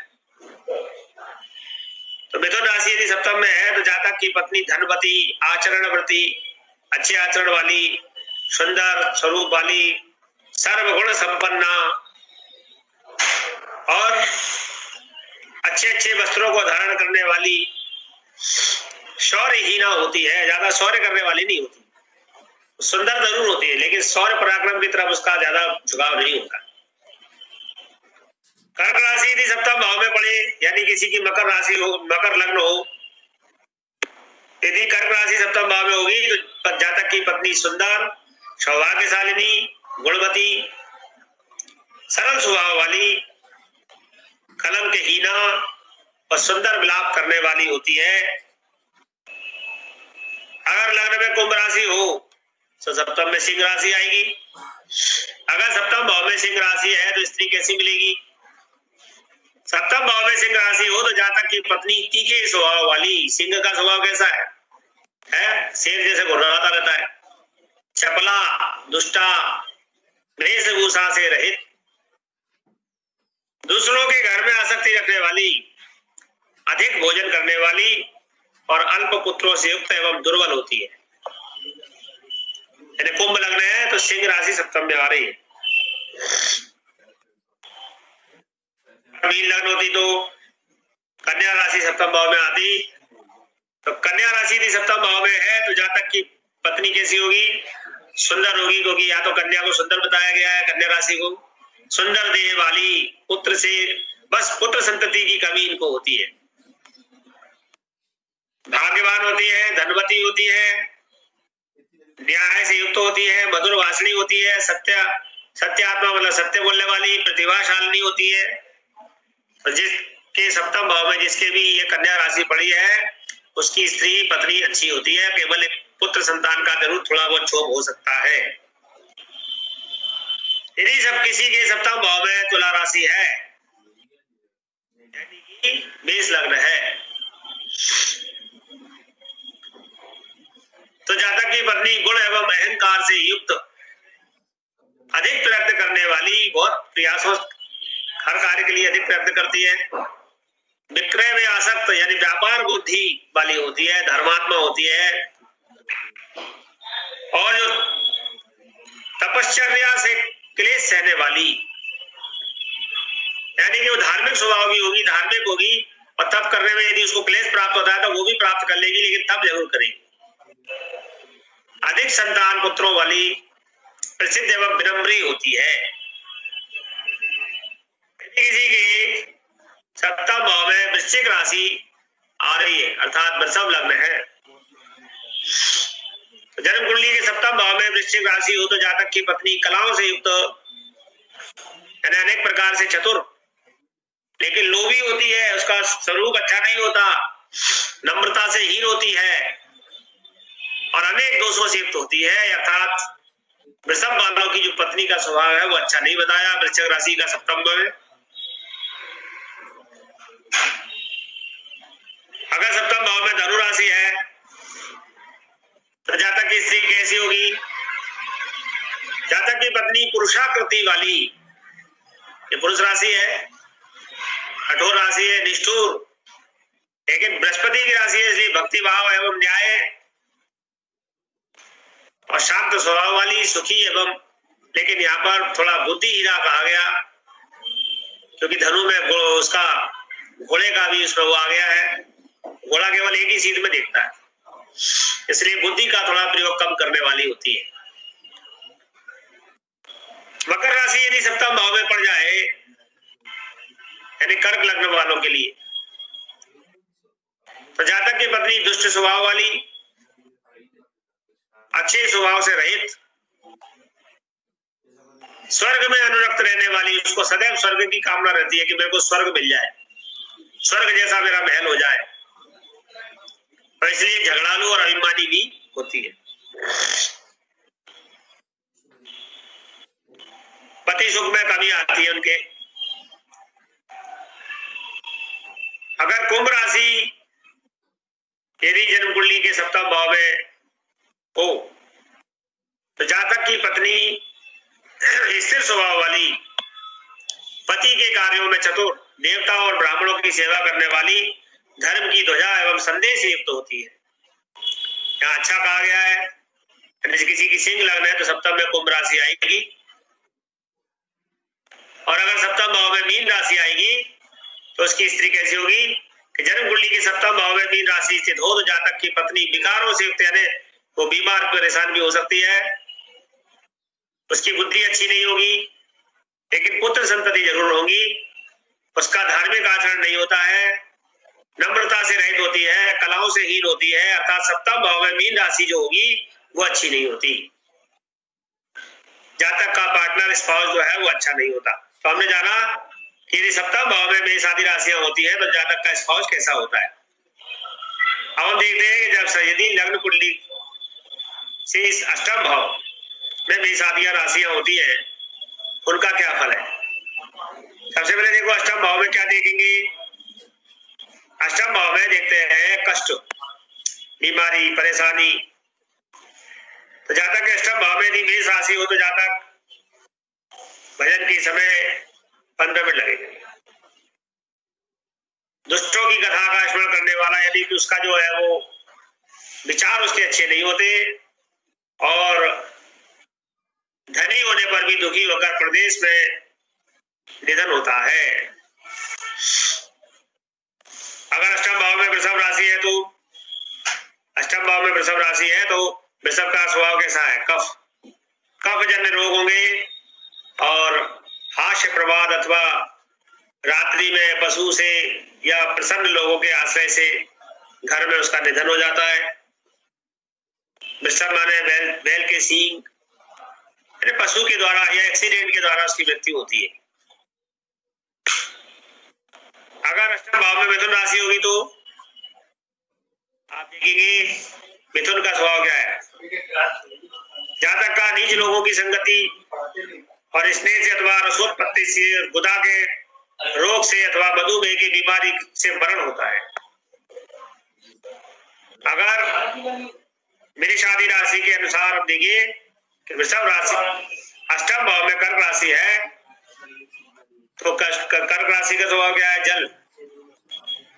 तो मिथुन राशि यदि सप्तम में है तो जातक की पत्नी धनवती, आचरणवती, अच्छे आचरण वाली, सुंदर स्वरूप वाली, सर्वगुण संपन्ना और अच्छे वस्त्रों को धारण करने वाली, शौर्यहीना होती है, ज्यादा शौर्य करने वाली नहीं होती। सुंदर जरूर होती है लेकिन शौर्य पराक्रम की तरफ उसका ज्यादा झुकाव नहीं होता। कर्क राशि यदि सप्तम भाव में पड़े, यानी किसी की मकर राशि हो, मकर लग्न हो, यदि कर्क राशि सप्तम भाव में होगी तो जातक की पत्नी सुंदर, सौभाग्यशालिनी, गुणवती, सरल स्वभाव वाली, कलंकहीना और सुंदर विलाप करने वाली होती है। अगर लग्न में कुंभ राशि हो तो सप्तम में सिंह राशि आएगी। अगर सप्तम भाव में सिंह राशि है तो स्त्री कैसी मिलेगी, सप्तम भाव में सिंह राशि हो तो जातक की पत्नी तीखे स्वभाव वाली। सिंह का स्वभाव कैसा है, शेर जैसे घुर्राता रहता है, चपला, दुष्टा, वेशभूषा से रहित, दूसरों के घर में आसक्ति रखने वाली, अधिक भोजन करने वाली और अल्प पुत्रों से युक्त एवं दुर्बल होती है। यानी कुंभ लग्न है तो सिंह राशि सप्तम में आ रही है। मीन लग्न होती तो कन्या राशि सप्तम भाव में आती, तो कन्या राशि यदि सप्तम भाव में है तो जातक की पत्नी कैसी होगी? सुंदर होगी, क्योंकि या तो कन्या को सुंदर बताया गया है, कन्या राशि को सुंदर देह वाली, पुत्र से बस पुत्र संतति की कमी इनको होती है। भाग्यवान होती है, धनवती होती है, न्याय से युक्त होती है, मधुर भाषणी होती है, सत्यात्मा मतलब सत्य बोलने वाली, प्रतिभाशालिनी होती है। तो जिसके सप्तम भाव में जिसके भी ये कन्या राशि पड़ी है उसकी स्त्री पत्नी अच्छी होती है। केवल एक पुत्र संतान का जरूर थोड़ा बहुत क्षोभ हो सकता है। यदि सब किसी के सप्तम भाव में तुला राशि है यानी कि मेष लग्न है तो जातक की पत्नी गुण एवं अहंकार से युक्त, अधिक प्रयत्न करने वाली, बहुत प्रयासों हर कार्य के लिए अधिक प्रयत्न करती है, विक्रय में आसक्त यानी व्यापार बुद्धि वाली होती है, धर्मात्मा होती है और जो तपश्चर्या से क्लेश सहने वाली, यानी कि वो धार्मिक स्वभाव की होगी, धार्मिक होगी और तप करने में यदि उसको क्लेश प्राप्त होता है तो वो भी प्राप्त कर लेगी, लेकिन तप जरूर करेगी। अधिक संतान पुत्रों वाली, प्रसिद्ध एवं विनम्री होती है। किसी के सप्तम भाव में वृश्चिक राशि आ रही है अर्थात वृषभ लग्न है, तो जन्म कुंडली के सप्तम भाव में वृश्चिक राशि हो तो जातक की पत्नी कलाओं से युक्त यानी अनेक प्रकार से चतुर, लेकिन लोभी होती है, उसका स्वरूप अच्छा नहीं होता, नम्रता से हीन होती है और अनेक दोषों से युक्त होती है। अर्थात वृषभ वालों की जो पत्नी का स्वभाव है वो अच्छा नहीं बताया वृश्चिक राशि का सप्तम में। अगर सप्तम भाव में धनु राशि है तो जातक की स्त्री कैसी होगी? जातक की पत्नी पुरुषाकृति वाली, ये पुरुष राशि है, कठोर राशि है, निष्ठुर, लेकिन बृहस्पति की राशि है इसलिए भक्ति भाव एवं न्याय और शांत स्वभाव वाली, सुखी एवं, लेकिन यहाँ पर थोड़ा बुद्धिहीरा कहा गया क्योंकि धनु में उसका घोड़े का भी उसमें वो आ गया है, घोड़ा केवल एक ही चीज में देखता है इसलिए बुद्धि का थोड़ा प्रयोग कम करने वाली होती है। मकर राशि यदि सप्तम भाव में पड़ जाए यानी कर्क लग्न वालों के लिए तो जातक की पत्नी दुष्ट स्वभाव वाली, अच्छे स्वभाव से रहित, स्वर्ग में अनुरक्त रहने वाली, उसको सदैव स्वर्ग की कामना रहती है कि मेरे को स्वर्ग मिल जाए, स्वर्ग जैसा मेरा महल हो जाए, और इसलिए झगड़ालू और अभिमानी भी होती है। पति सुख में कमी आती है उनके। अगर कुंभ राशि यदि जन्म कुंडली के सप्तम भाव में हो तो जातक की पत्नी स्थिर स्वभाव वाली, पति के कार्यों में चतुर, देवता और ब्राह्मणों की सेवा करने वाली, धर्म की ध्वजा एवं संदेश युक्त होती है। यहाँ अच्छा कहा गया है किसी की सिंह लग्न है तो सप्तम में कुंभ राशि आएगी और अगर सप्तम भाव में मीन राशि आएगी तो उसकी स्त्री कैसी होगी कि जन्म कुंडली के सप्तम भाव में मीन राशि स्थित हो तो जातक की पत्नी विकारों से युक्त यानी वो बीमार परेशान भी हो सकती है, उसकी बुद्धि अच्छी नहीं होगी, लेकिन पुत्र संतति जरूर होगी, उसका धार्मिक आचरण नहीं होता है, नम्रता से रहित होती है, कलाओं से हीन होती है, अर्थात सप्तम भाव में मीन राशि जो होगी वो अच्छी नहीं होती। जातक का पार्टनर स्पाउस जो है वो अच्छा नहीं होता। तो हमने जाना कि यदि सप्तम भाव में बेसादी राशियां होती है तो जातक का स्पाउस कैसा होता है। अब हम देखते हैं कि जब यदि लग्न कुंडली से इस अष्टम भाव में बेसादियां राशियां होती है उनका क्या फल है। सबसे पहले देखो अष्टम भाव में क्या देखेंगे। अष्टम भाव में देखते हैं कष्ट, बीमारी, परेशानी। तो जातक के अष्टम भाव में यदि मेष राशि हो तो जातक भजन के समय 15 मिनट लगेंगे। दुष्टों की कथा का स्मरण करने वाला, यदि कि उसका जो है वो विचार उसके अच्छे नहीं होते और धनी होने पर भी दुखी होकर प्रदेश में निधन होता है। अगर अष्टम भाव में वृषभ राशि है तो अष्टम भाव में वृषभ राशि है तो वृषभ का स्वभाव कैसा है? कफ, कफजन्य रोग होंगे और हास्य प्रवाद अथवा रात्रि में पशु से या प्रसन्न लोगों के आश्रय से घर में उसका निधन हो जाता है। वृषभ माने बैल के सींग, पशु के द्वारा या एक्सीडेंट के द्वारा उसकी मृत्यु होती है। अगर अष्टम भाव में मिथुन राशि होगी तो आप देखेंगे मिथुन का स्वभाव क्या है? जातक का नीच लोगों की संगति और स्नेह से अथवा रसोत्पत्ति से, गुदा के रोग से अथवा मधुमेह की बीमारी से मरण होता है। अगर मेरी शादी राशि के अनुसार आप देखिए कि वृषभ राशि अष्टम भाव में कर्क राशि है तो कर्क राशि का स्वभाव क्या है? जल।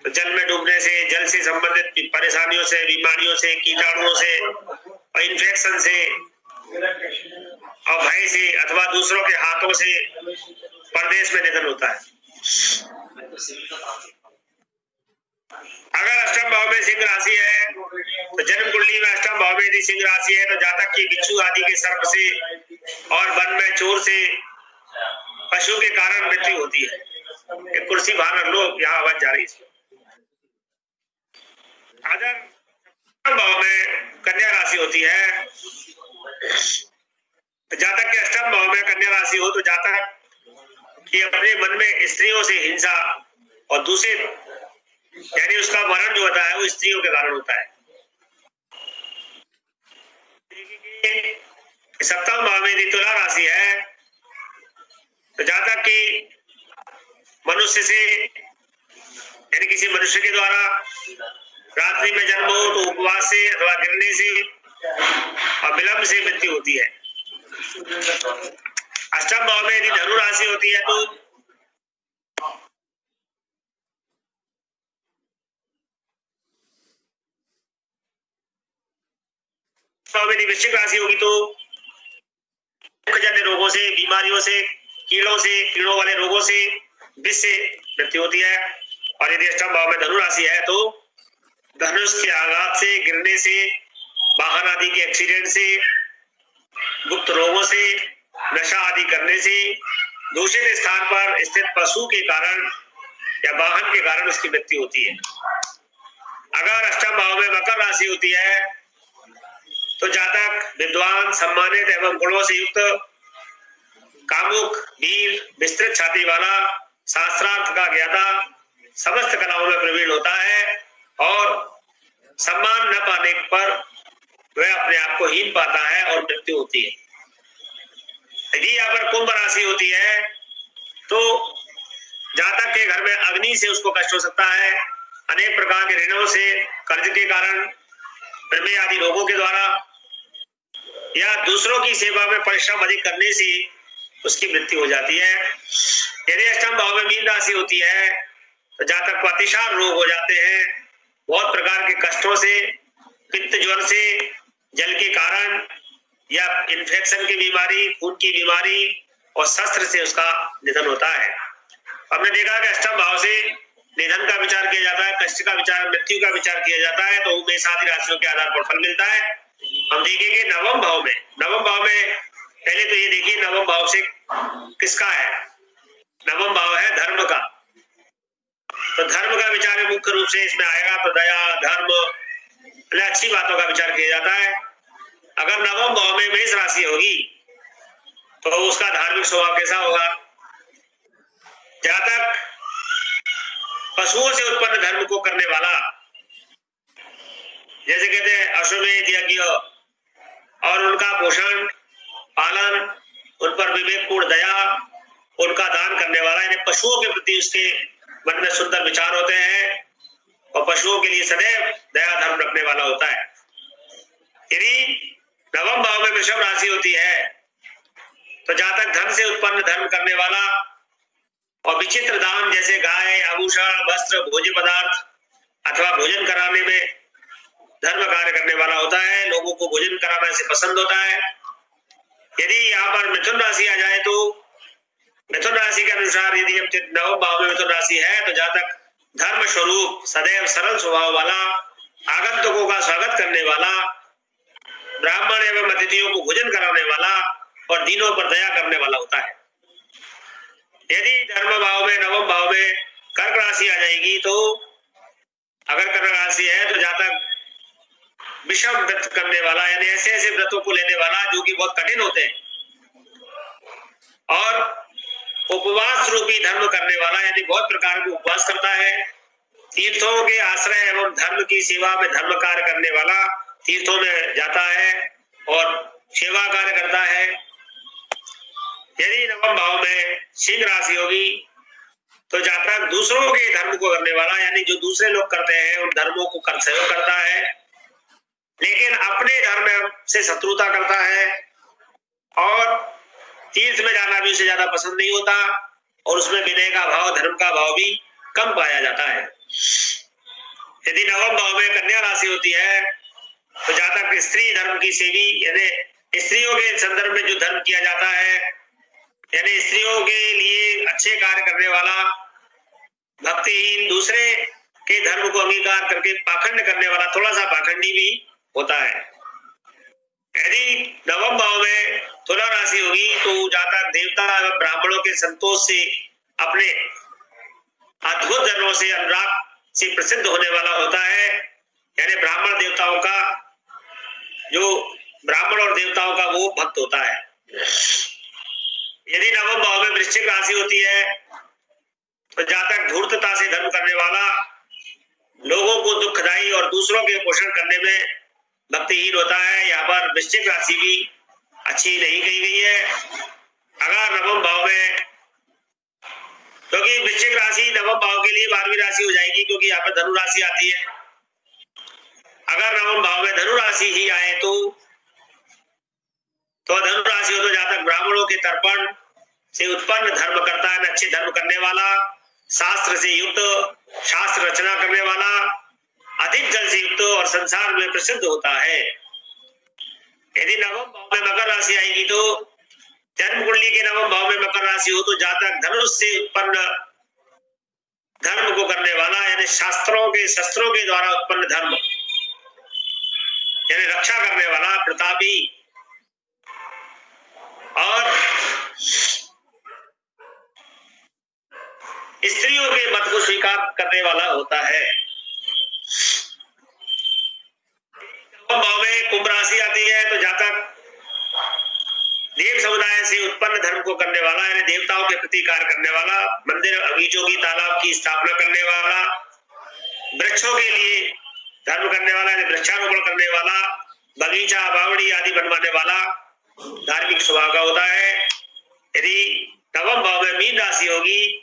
तो जल में डूबने से, जल से संबंधित परेशानियों से, बीमारियों से, कीटाणुओं से और इन्फेक्शन से और भय से अथवा दूसरों के हाथों से परदेश में निधन होता है। अगर अष्टम भाव में सिंह राशि है तो जन्म कुंडली में अष्टम भाव में यदि सिंह राशि है तो जातक की बिच्छू आदि के सर्प से और वन में चोर से, पशु के कारण मृत्यु होती है। एक कुर्सी बाहर रख लो, यहाँ आवाज जा रही है। अगर अष्टम भाव में कन्या राशि होती है तो जातक के अष्टम भाव में कन्या राशि हो तो जातक कि अपने मन में स्त्रियों से हिंसा और दूसरे यानी उसका मरण जो होता है वो स्त्रियों के कारण होता है। सप्तम भाव में यदि तुला राशि है तो जातक की मनुष्य से यानी किसी मनुष्य के द्वारा रात्रि में जन्म हो तो उपवास से अथवा गिरने से और विलंब से मृत्यु होती है। अष्टम भाव में यदि धनु राशि होती है तो यदि वृश्चिक राशि होगी तो जन्य रोगों से, बीमारियों से, कीड़ों वाले रोगों से, विष से मृत्यु होती है। और यदि अष्टम भाव में धनु राशि है तो धनुष के आघात से, गिरने से, वाहन आदि के एक्सीडेंट से, गुप्त रोगों से, नशा आदि करने से, दूषित स्थान पर स्थित पशु के कारण या वाहन के कारण उसकी मृत्यु होती है। अगर अष्टम भाव में मकर राशि होती है तो जातक विद्वान, सम्मानित एवं गुणों से युक्त, कामुक, वीर, विस्तृत छाती वाला, शास्त्रार्थ का ज्ञाता, समस्त कलाओं में प्रवीण होता है और सम्मान न पाने पर वह अपने आप को हीन पाता है और मृत्यु होती है। यदि यहाँ पर कुंभ राशि होती है तो जातक के घर में अग्नि से उसको कष्ट हो सकता है, अनेक प्रकार के ऋणों से, कर्ज के कारण, प्रमेय आदि रोगों के द्वारा या दूसरों की सेवा में परिश्रम अधिक करने से उसकी मृत्यु हो जाती है। यदि अष्टम भाव में मीन राशि होती है तो जातक को अतिसार रोग हो जाते हैं, बहुत प्रकार के कष्टों से, पित्त ज्वर से, जल के कारण या इन्फेक्शन की बीमारी, खून की बीमारी और शस्त्र से उसका निधन होता है। हमने देखा कि अष्टम भाव से निधन का विचार किया जाता है, कष्ट का विचार, मृत्यु का विचार किया जाता है तो मेष आदि राशियों के आधार पर फल मिलता है। हम देखेंगे नवम भाव में पहले तो ये देखिए नवम भाव से किसका है? नवम भाव है धर्म का। तो धर्म का विचार मुख्य रूप से इसमें आएगा तो दया, धर्म, अच्छी बातों का विचार किया जाता है। अगर नवम भाव में मेष राशि होगी तो उसका धार्मिक स्वभाव कैसा होगा? जातक पशुओं से उत्पन्न धर्म को करने वाला, जैसे कहते हैं अश्वमेध यज्ञ, और उनका पोषण, पालन, उन पर विवेकपूर्ण दया, उनका दान करने वाला, यानी पशुओं के प्रति उसके मन में सुंदर विचार होते हैं और पशुओं के लिए सदैव दया धर्म रखने वाला होता है। यदि नवम भाव में वृषभ राशि होती है तो जहां तक धन से उत्पन्न धर्म करने वाला और विचित्र दान जैसे गाय, आभूषण, वस्त्र, भोज्य पदार्थ अथवा भोजन कराने में धर्म कार्य करने वाला होता है, लोगों को भोजन कराना इसे पसंद होता है। यदि यहाँ पर मिथुन राशि आ जाए तो मिथुन राशि के अनुसार यदि नवम भाव में मिथुन राशि है तो जहां तक धर्म स्वरूप सदैव सरल स्वभाव वाला, आगंतुकों का स्वागत करने वाला, ब्राह्मण एवं अतिथियों को भोजन कराने वाला और दीनों पर दया करने वाला होता है। यदि धर्म भाव में नवम भाव में कर्क राशि आ जाएगी तो अगर कर्क राशि है तो जहां तक विषम व्रत करने वाला, यानी ऐसे ऐसे व्रतों को लेने वाला जो कि बहुत कठिन होते हैं, और उपवास रूपी धर्म करने वाला, यानी बहुत प्रकार के उपवास करता है, तीर्थों के आश्रय एवं धर्म की सेवा में धर्म कार्य करने वाला, तीर्थों में जाता है और सेवा कार्य करता है। यदि नवम भाव में सिंह राशि होगी तो जहां तक दूसरों के धर्म को करने वाला, यानी जो दूसरे लोग करते हैं उन धर्मों को कर सहयोग करता है, लेकिन अपने धर्म से शत्रुता करता है और तीर्थ में जाना भी उसे ज्यादा पसंद नहीं होता और उसमें विनय का भाव, धर्म का भाव भी कम पाया जाता है। यदि नवम भाव में कन्या राशि होती है तो जहां तक स्त्री धर्म की सेवी, यानी स्त्रियों के संदर्भ में जो धर्म किया जाता है, यानी स्त्रियों के लिए अच्छे कार्य करने वाला, भक्तिहीन, दूसरे के धर्म को अंगीकार करके पाखंड करने वाला, थोड़ा सा पाखंडी भी होता है। यदि नवम भाव में तुला राशि होगी तो जहां तक देवता एवं ब्राह्मणों के संतोष से, अपने अद्भुत जन्मों से, अनुराग से प्रसिद्ध होने वाला होता है, यानी ब्राह्मण देवताओं का, जो ब्राह्मण और देवताओं का वो भक्त होता है। यदि नवम भाव में वृश्चिक राशि होती है तो जहां तक धूर्तता से धर्म करने वाला, लोगों को दुखदाई और दूसरों के पोषण करने में भक्तिहीन होता है। यहाँ पर वृश्चिक राशि भी अच्छी नहीं कही गई है। अगर नवम भाव में, क्योंकि वृश्चिक राशि नवम भाव के लिए 12वीं राशि हो जाएगी, क्योंकि यहाँ पर धनु राशि आती है। अगर नवम भाव में धनु राशि ही आए तो धनु राशि हो तो जहां तक ब्राह्मणों के तर्पण से उत्पन्न धर्म करता है, अच्छे धर्म करने वाला, शास्त्र से युक्त, शास्त्र रचना करने वाला, अधिक जल से युक्त और संसार में प्रसिद्ध होता है। यदि नवम भाव में मकर राशि आएगी तो जन्म कुंडली के नवम भाव में मकर राशि हो तो जहां तक धनुष से उत्पन्न धर्म को करने वाला, यानी शास्त्रों के, शस्त्रों के द्वारा उत्पन्न धर्म, यानी रक्षा करने वाला, प्रतापी और स्त्रियों के मत को स्वीकार करने वाला होता है। नवम भाव में कुंभ राशि आती है तो जहां तक देव समुदाय से उत्पन्न धर्म को करने वाला, यानी देवताओं के प्रति कार्य करने वाला, मंदिर, बगीचों की, तालाब की स्थापना करने वाला, वृक्षों के लिए धर्म करने वाला, यानी वृक्षारोपण करने वाला, बगीचा, बावड़ी आदि बनवाने वाला धार्मिक स्वभाव का होता है। यदि नवम भाव में मीन राशि होगी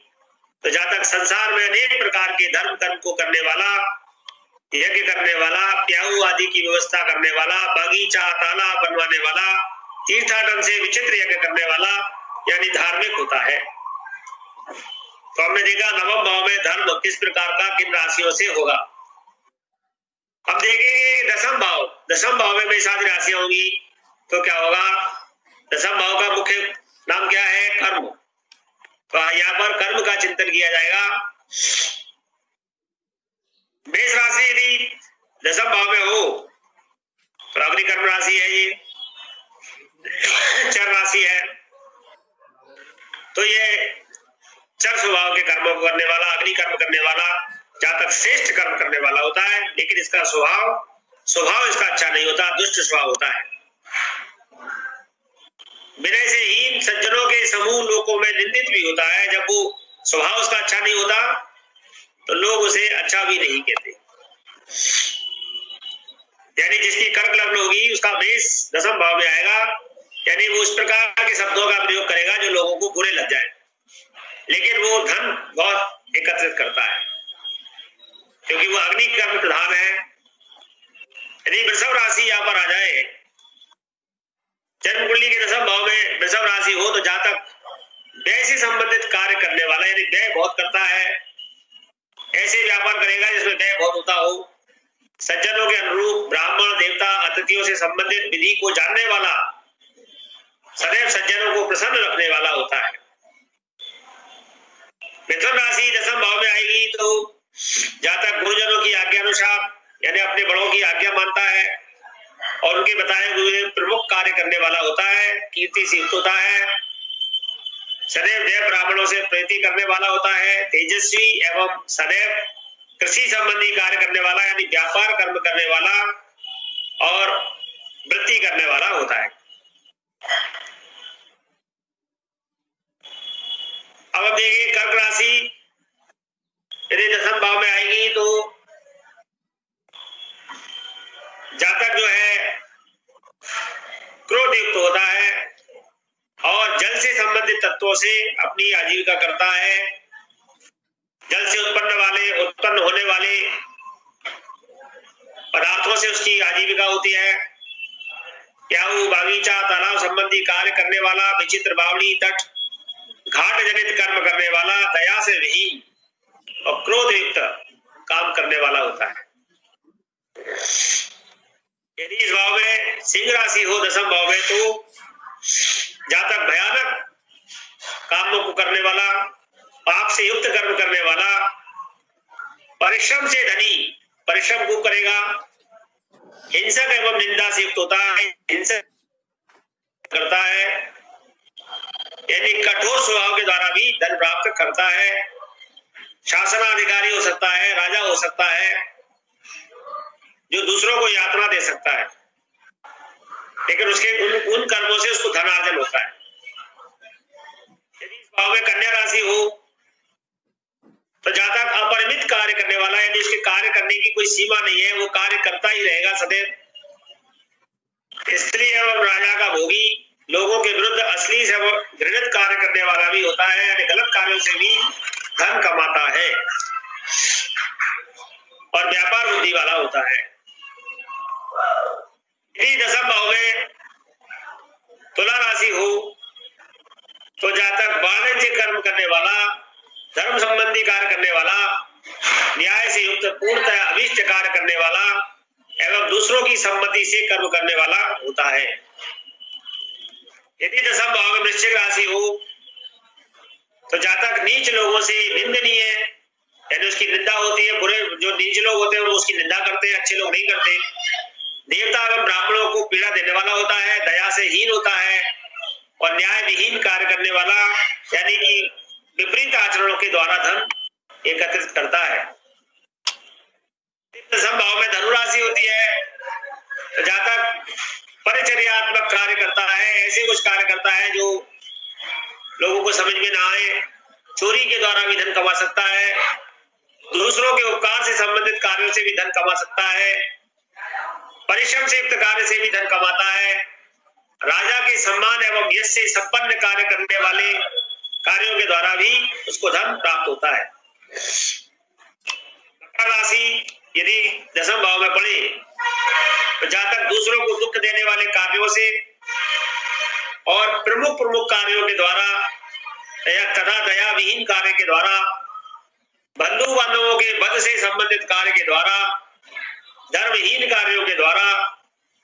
तो जहां तक संसार में अनेक प्रकार के धर्म कर्म को करने वाला, यज्ञ करने वाला, प्याऊ आदि की व्यवस्था करने वाला, बगीचा, तालाब बनवाने वाला, तीर्थाटन से विचित्र यज्ञ करने वाला, यानी धार्मिक होता है। तो हमने देखा नवम भाव में धर्म किस प्रकार का किन राशियों से होगा। अब देखेंगे दसम भाव में मेष आदि राशियां होंगी तो क्या होगा। दसम भाव का मुख्य नाम क्या है? कर्म। तो यहाँ पर कर्म का चिंतन किया जाएगा। मेष राशि यदि दसम भाव में हो तो अग्नि कर्म राशि है, ये चर राशि है, तो ये चर स्वभाव के कर्मों को करने वाला, अग्नि कर्म करने वाला, जहां तक श्रेष्ठ कर्म करने वाला होता है, लेकिन इसका स्वभाव इसका अच्छा नहीं होता, दुष्ट स्वभाव होता है। विनय से हीन सज्जनों के समूह लोगों में निंदित भी होता है। जब वो स्वभाव उसका अच्छा नहीं होता तो लोग उसे अच्छा भी नहीं कहते। यानी जिसकी कर्क लग्न होगी उसका मेष दसम भाव में आएगा, यानी वो इस प्रकार के शब्दों का प्रयोग करेगा जो लोगों को बुरे लग जाए, लेकिन वो धन बहुत एकत्रित करता है क्योंकि वो अग्नि कर्म प्रधान है। यदि वृषभ राशि यहाँ पर आ जाए जन्म कुंडली के दशम भाव में वृषभ राशि हो तो जहां तक व्यय से संबंधित कार्य करने वाला, यानी व्यय बहुत करता है, ऐसे व्यापार करेगा जिसमें व्यय बहुत होता हो, सज्जनों के अनुरूप ब्राह्मण देवता अतिथियों से संबंधित विधि को जानने वाला, सदैव सज्जनों को प्रसन्न रखने वाला होता है। मिथुन राशि दशम भाव में आएगी तो जहां तक गुरुजनों की आज्ञा अनुसार, यानी अपने बड़ों की आज्ञा मानता है और उनके बताए हुए प्रमुख कार्य करने वाला होता है, कीर्ति से युक्त होता है, सदैव जय ब्राह्मणों से प्रीति करने वाला होता है, तेजस्वी एवं सदैव कृषि संबंधी कार्य करने वाला, यानी व्यापार कर्म करने वाला और वृत्ति करने वाला होता है। अब देखिए कर्क राशि यदि दशम भाव में आएगी तो जातक जो है क्रोध युक्त होता है और जल से संबंधित तत्वों से अपनी आजीविका करता है। जल से उत्पन्न होने वाले पदार्थों से उसकी आजीविका होती है। प्याऊ बागीचा तालाब संबंधी कार्य करने वाला, विचित्र बावड़ी तट घाट जनित कर्म करने वाला, दया से विहीन और क्रोध युक्त काम करने वाला होता है। यदि इस भाव में सिंह राशि हो दशम भाव में तो जातक भयानक कामों को करने वाला, पाप से युक्त कर्म करने वाला, परिश्रम से धनी, परिश्रम खूब करेगा, हिंसक एवं निंदा से युक्त होता है, हिंसक करता है, यानी कठोर स्वभाव के द्वारा भी धन प्राप्त करता है, शासनाधिकारी हो सकता है, राजा हो सकता है, जो दूसरों को यातना दे सकता है, लेकिन उसके उन कर्मों से उसको धनार्जन होता है। यदि इस भाव में कन्या राशि हो तो जातक अपरिमित कार्य करने वाला, यानी उसके कार्य करने की कोई सीमा नहीं है, वो कार्य करता ही रहेगा सदैव। स्त्री एवं राजा का भोगी, लोगों के विरुद्ध अश्लील एवं घृणित कार्य करने वाला भी होता है, यानी गलत कार्यों से भी धन कमाता है और व्यापार बुद्धि वाला होता है। यदि दशम भाव में तुला राशि हो तो जातक वाणिज्य कर्म करने वाला, धर्म संबंधी कार्य करने वाला, न्याय से युक्त पूर्णतः अभीष्ट कार्य करने वाला एवं दूसरों की सम्मति से कर्म करने वाला होता है। यदि दशम भाव में वृश्चिक राशि हो तो जातक नीच लोगों से निंदनीय, यानी उसकी निंदा होती है, बुरे जो नीच लोग होते हैं वो उसकी निंदा करते हैं, अच्छे लोग नहीं करते। देवता एवं ब्राह्मणों को पीड़ा देने वाला होता है, दया से हीन होता है और न्याय विहीन कार्य करने वाला, यानी कि विपरीत आचरणों के द्वारा धन एकत्रित करता है। दशम भाव में धनु राशि होती है तो जातक परिचर्यात्मक कार्य करता है, ऐसे कुछ कार्य करता है जो लोगों को समझ में ना आए, चोरी के द्वारा भी धन कमा सकता है, दूसरों के उपकार से संबंधित कार्यों से भी धन कमा सकता है, परिश्रम से युक्त कार्य से भी धन कमाता है, राजा के सम्मान एवं यश से संपन्न कार्य करने वाले कार्यों के द्वारा भी उसको धन प्राप्त होता है। मकर राशि यदि दशम भाव में पड़े तो जातक दूसरों को दुख देने वाले कार्यों से और प्रमुख कार्यों के द्वारा तथा दया विहीन कार्य के द्वारा, बंधु बांधवों के वध से संबंधित कार्य के द्वारा, धर्महीन कार्यों के द्वारा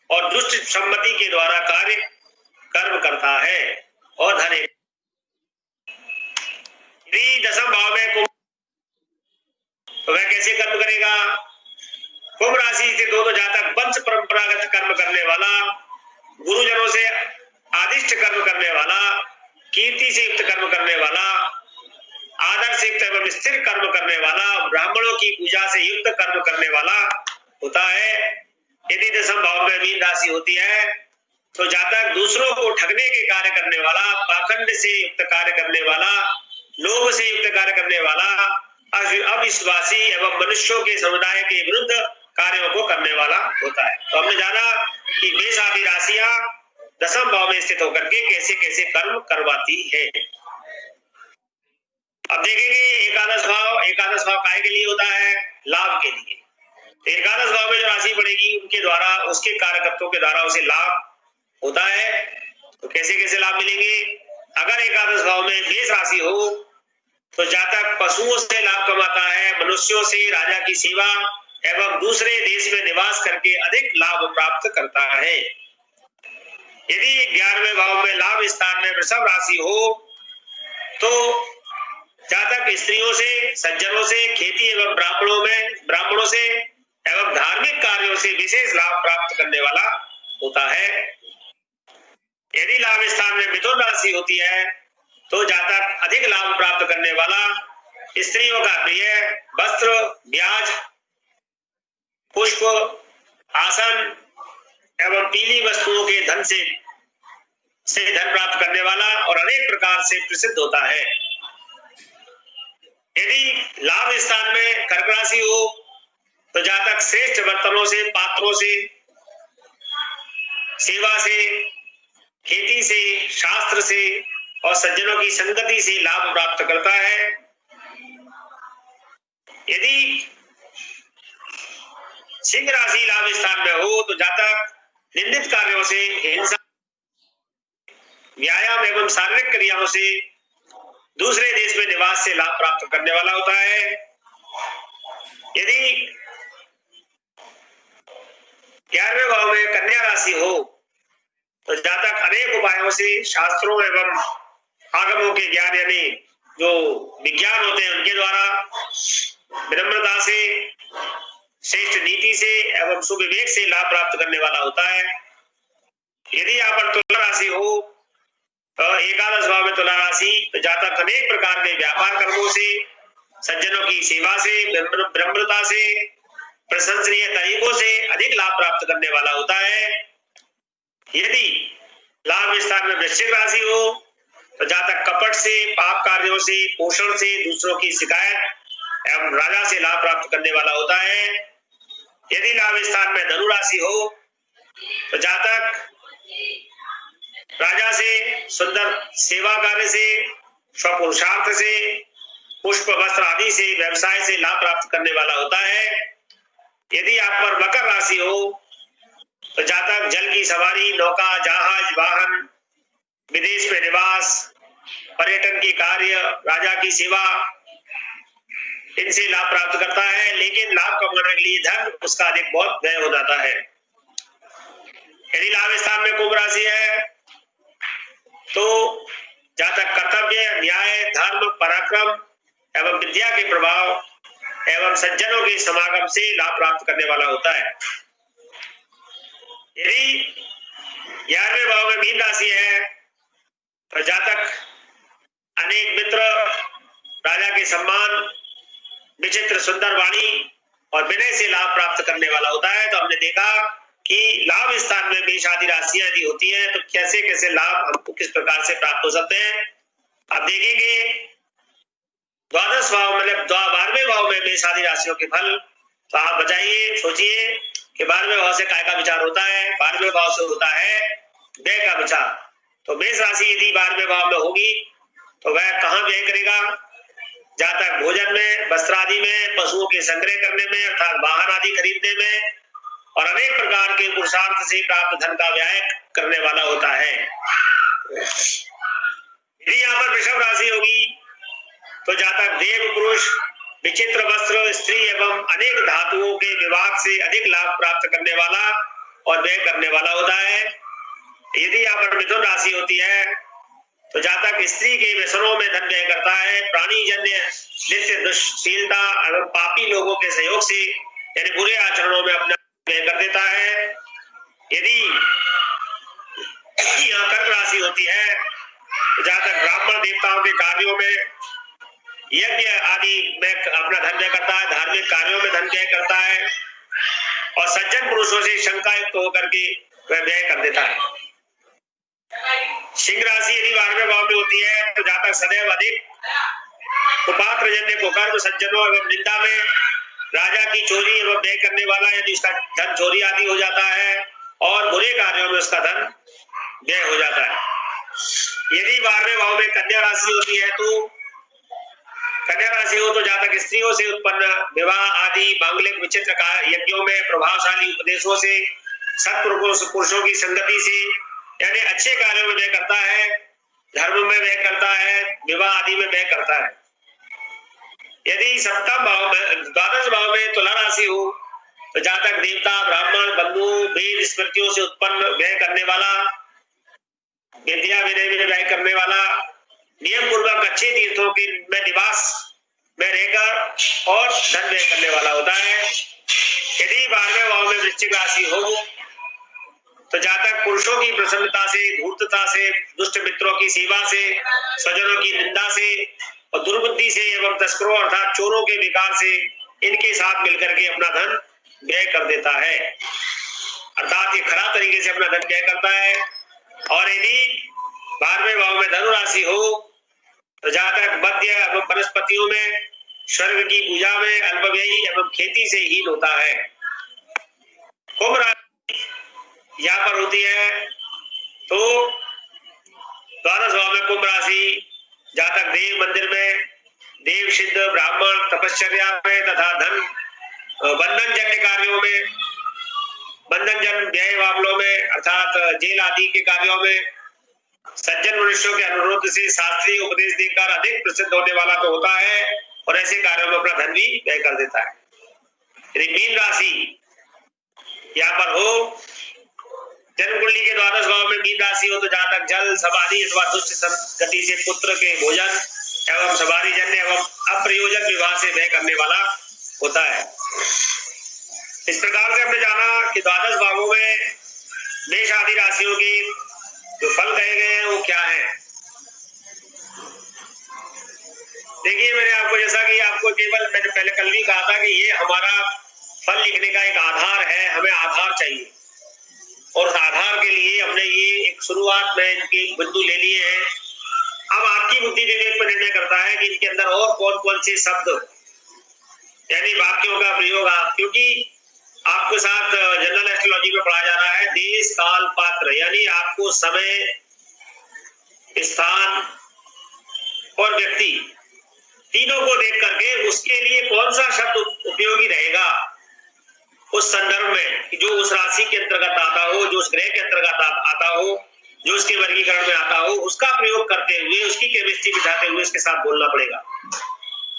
और दुष्ट सम्मति के द्वारा कार्य कर्म करता है और धन। यदि दशम भाव में कुंभ तो वह कैसे कर्म करेगा? कुंभ राशि से तो जातक वंश परंपरागत कर्म करने वाला, गुरुजनों से आदिष्ट कर्म करने वाला, कीर्ति से युक्त कर्म करने वाला, आदर से युक्त एवं स्थिर कर्म करने वाला, ब्राह्मणों की पूजा से युक्त कर्म करने वाला होता है। यदि दशम भाव में मीन राशि होती है तो जातक दूसरों को ठगने के कार्य करने वाला, पाखंड से युक्त कार्य करने वाला, लोभ से युक्त कार्य करने वाला, अविश्वासी एवं मनुष्यों के समुदाय के विरुद्ध कार्यों को करने वाला होता है। तो हमने जाना कि मेष आदि राशियां दशम भाव में स्थित होकर के कैसे कैसे कर्म करवाती है। अब देखेंगे एकादश भाव काय के लिए होता है? लाभ के लिए। तो एकादश भाव में जो राशि पड़ेगी उनके द्वारा, उसके कारकत्वों के द्वारा उसे लाभ होता है। तो कैसे कैसे लाभ मिलेंगे? अगर एकादश भाव में मेष राशि हो तो जातक पशुओं से लाभ कमाता है, मनुष्यों से, राजा की सेवा एवं दूसरे देश में निवास करके अधिक लाभ प्राप्त करता है। यदि 11वें भाव में लाभ स्थान में वृषभ राशि हो तो जातक स्त्रियों से, सज्जनों से, खेती एवं ब्राह्मणों से एवं धार्मिक कार्यों से विशेष लाभ प्राप्त करने वाला होता है। यदि लाभ स्थान में मिथुन राशि होती है तो जातक अधिक लाभ प्राप्त करने वाला, स्त्रियों का प्रिय, वस्त्र, ब्याज, पुष्प, आसन एवं पीली वस्तुओं के धन से धन प्राप्त करने वाला और अनेक प्रकार से प्रसिद्ध होता है। यदि लाभ स्थान में कर्क राशि हो तो जातक श्रेष्ठ बर्तनों से, पात्रों से, सेवा से, खेती से, शास्त्र से और सज्जनों की संगति से लाभ प्राप्त करता है। यदि सिंह राशि लाभ स्थान में हो तो जातक निंदित कार्यों से, हिंसा, व्यायाम एवं शारीरिक क्रियाओं से, दूसरे देश में निवास से लाभ प्राप्त करने वाला होता है। यदि 11वें भाव में कन्या राशि हो तो जातक अनेक उपायों से, शास्त्रों एवं आगमों के ज्ञान यानी जो विज्ञान होते हैं उनके द्वारा विनम्रता से, श्रेष्ठ नीति से एवं सुविवेक से लाभ प्राप्त करने वाला होता है। यदि यहाँ पर तुला राशि हो तो एकादश भाव में तुला राशि तो जातक अनेक प्रकार के व्यापार कर्मों से, सज्जनों की सेवा से, विनम्रता से, प्रशंसनीय तरीकों से अधिक लाभ प्राप्त करने वाला होता है। यदि लाभ स्थान में वृश्चिक राशि हो तो जातक कपट से, पाप कार्यों से, पोषण से, दूसरों की शिकायत एवं राजा से लाभ प्राप्त करने वाला होता है। यदि लाभ स्थान में धनु राशि हो तो जातक राजा से, सुंदर सेवा कार्य से, स्वपुरुषार्थ से, पुष्प, वस्त्र आदि से, व्यवसाय से लाभ प्राप्त करने वाला होता है। यदि आप पर मकर राशि हो तो जातक जल की सवारी, नौका, जहाज, वाहन, विदेश में निवास, पर्यटन के कार्य, राजा की सेवा, इनसे लाभ प्राप्त करता है। लेकिन लाभ कमाने के लिए धन उसका अधिक बहुत व्यय हो जाता है। यदि लाभ स्थान में कुंभ राशि है तो जातक कर्तव्य, न्याय, धर्म, पराक्रम एवं विद्या के प्रभाव एवं सज्जनों के समागम से लाभ प्राप्त करने वाला होता है। यदि 11वें भाव में मीन राशि है तो जातक अनेक मित्र, राजा के सम्मान, विचित्र सुंदर वाणी और विनय से लाभ प्राप्त करने वाला होता है। तो हमने देखा कि लाभ स्थान में मेष आदि राशियां यदि होती हैं तो कैसे कैसे लाभ हमको किस प्रकार से प्राप्त हो सकते हैं। अब देखेंगे द्वादश भाव मतलब 12वें भाव में मेष आदि राशियों के फल। तो आप बताइए, सोचिए कि 12वें भाव से काय का विचार होता है? 12वें भाव से होता है व्यय का विचार। तो मेष राशि यदि 12वें भाव में होगी तो वह कहाँ व्यय करेगा? जातक भोजन में, वस्त्र आदि में, पशुओं के संग्रह करने में अर्थात वाहन आदि खरीदने में और अनेक प्रकार के पुरुषार्थ से प्राप्त धन का व्यय करने वाला होता है। यदि यहाँ पर वृषभ राशि होगी तो जातक देव, पुरुष, विचित्र वस्त्र, स्त्री एवं अनेक धातुओं के विभाग से अधिक लाभ प्राप्त करने वाला और व्यय करने वाला होता है। यदि यहाँ पर मिथुन राशि होती है तो जातक स्त्री के व्यसनों में धन व्यय करता है, प्राणीजन्य नित्य दुष्शीलता एवं पापी लोगों के सहयोग से यानी बुरे आचरणों में अपना व्यय कर देता है। यदि यहाँ कर्क राशि होती है तो जातक ब्राह्मण देवताओं के कार्यों में, यज्ञ आदि में अपना धन व्यय करता है, धार्मिक कार्यों में धन व्यय करता है और सज्जन पुरुषों से शंका युक्त होकर के वह व्यय कर देता है। सिंह राशि यदि 12वें भाव में होती है तो जातक सदैव अधिक कुपात्र जन्य कुकर्म, सज्जनों एवं निंदा में, राजा की चोरी एवं व्यय करने वाला यदि उसका धन चोरी आदि हो जाता है और बुरे कार्यों में उसका धन व्यय हो जाता है। यदि 12वें भाव में कन्या राशि होती है तो कन्या राशि हो तो जातक स्त्रियों से उत्पन्न विवाह आदि मांगलिक विचित्र यज्ञों में, प्रभावशाली उपदेशों से, सत्पुरुषों की संगति से यानी अच्छे कार्यों में व्यय करता है, धर्म में व्यय करता है, विवाह आदि में व्यय करता है। यदि सप्तम भाव में, द्वादश भाव में तुला राशि हो तो जातक देवता, ब्राह्मण, बंधु, वेद स्मृतियों से उत्पन्न व्यय करने वाला, विद्या विनय में व्यय करने वाला, नियम पूर्वक अच्छे तीर्थों के में निवास में रहकर और धन व्यय करने वाला होता है। यदि 12वें भाव में वृश्चिक राशि हो तो जातक पुरुषों की प्रसन्नता से, धूर्तता से, दुष्ट मित्रों की सेवा से, स्वजनों की निंदा से और दुर्बुद्धि से एवं तस्करों अर्थात चोरों के विकार से इनके साथ मिलकर के अपना धन व्यय कर देता है, अर्थात ये खराब तरीके से अपना धन व्यय करता है। और यदि 12वें भाव में धनु राशि हो तो जातक मध्य एवं वनस्पतियों में, स्वर्ग की पूजा में, अल्पव्ययी एवं खेती से हीन होता है। कुंभ राशि यहाँ पर होती है तो द्वादश भाव में कुंभ राशि जातक देव मंदिर में, देव सिद्ध ब्राह्मण तपश्चर्या में तथा धन बंधन जन्य कार्यों में, बंधन जन्य व्यय मामलों में अर्थात जेल आदि के कार्यों में, सज्जन मनुष्यों के अनुरोध से शास्त्रीय उपदेश देकर अधिक प्रसिद्ध होने वाला तो होता है और ऐसे कार्यों में अपना धन भी व्यय कर देता है। यदि मीन राशि यहाँ पर हो, जन्म कुंडली के द्वादश भाव में मीन राशि हो तो जातक जल, समाधि अथवा दुष्ट गति से पुत्र के भोजन एवं सवारी जन्य एवं अप्रयोजक विवाह से व्यय करने वाला होता है। इस प्रकार से हमने जाना कि द्वादश भावों में मेष आदि राशियों की जो फल कहे गए हैं वो क्या है। देखिए मैंने आपको, जैसा कि आपको केवल मैंने पहले कल भी कहा था कि ये हमारा फल लिखने का एक आधार है, हमें आधार चाहिए और उस आधार के लिए हमने ये एक शुरुआत में इनके बिंदु ले लिए हैं। अब आपकी बुद्धि विवेक पर निर्णय करता है कि इनके अंदर और कौन कौन से शब्द यानी वाक्यों का प्रयोग आप, क्योंकि आपके साथ जनरल एस्ट्रोलॉजी में पढ़ा जा रहा है देश काल पात्र, यानी आपको समय, स्थान और व्यक्ति तीनों को देख करके उसके लिए कौन सा शब्द उपयोगी रहेगा उस संदर्भ में, कि जो उस राशि के अंतर्गत आता हो, जो उस ग्रह के अंतर्गत आता हो, जो उसके वर्गीकरण में आता हो, उसका प्रयोग करते हुए, उसकी केमिस्ट्री बिठाते हुए इसके साथ बोलना पड़ेगा।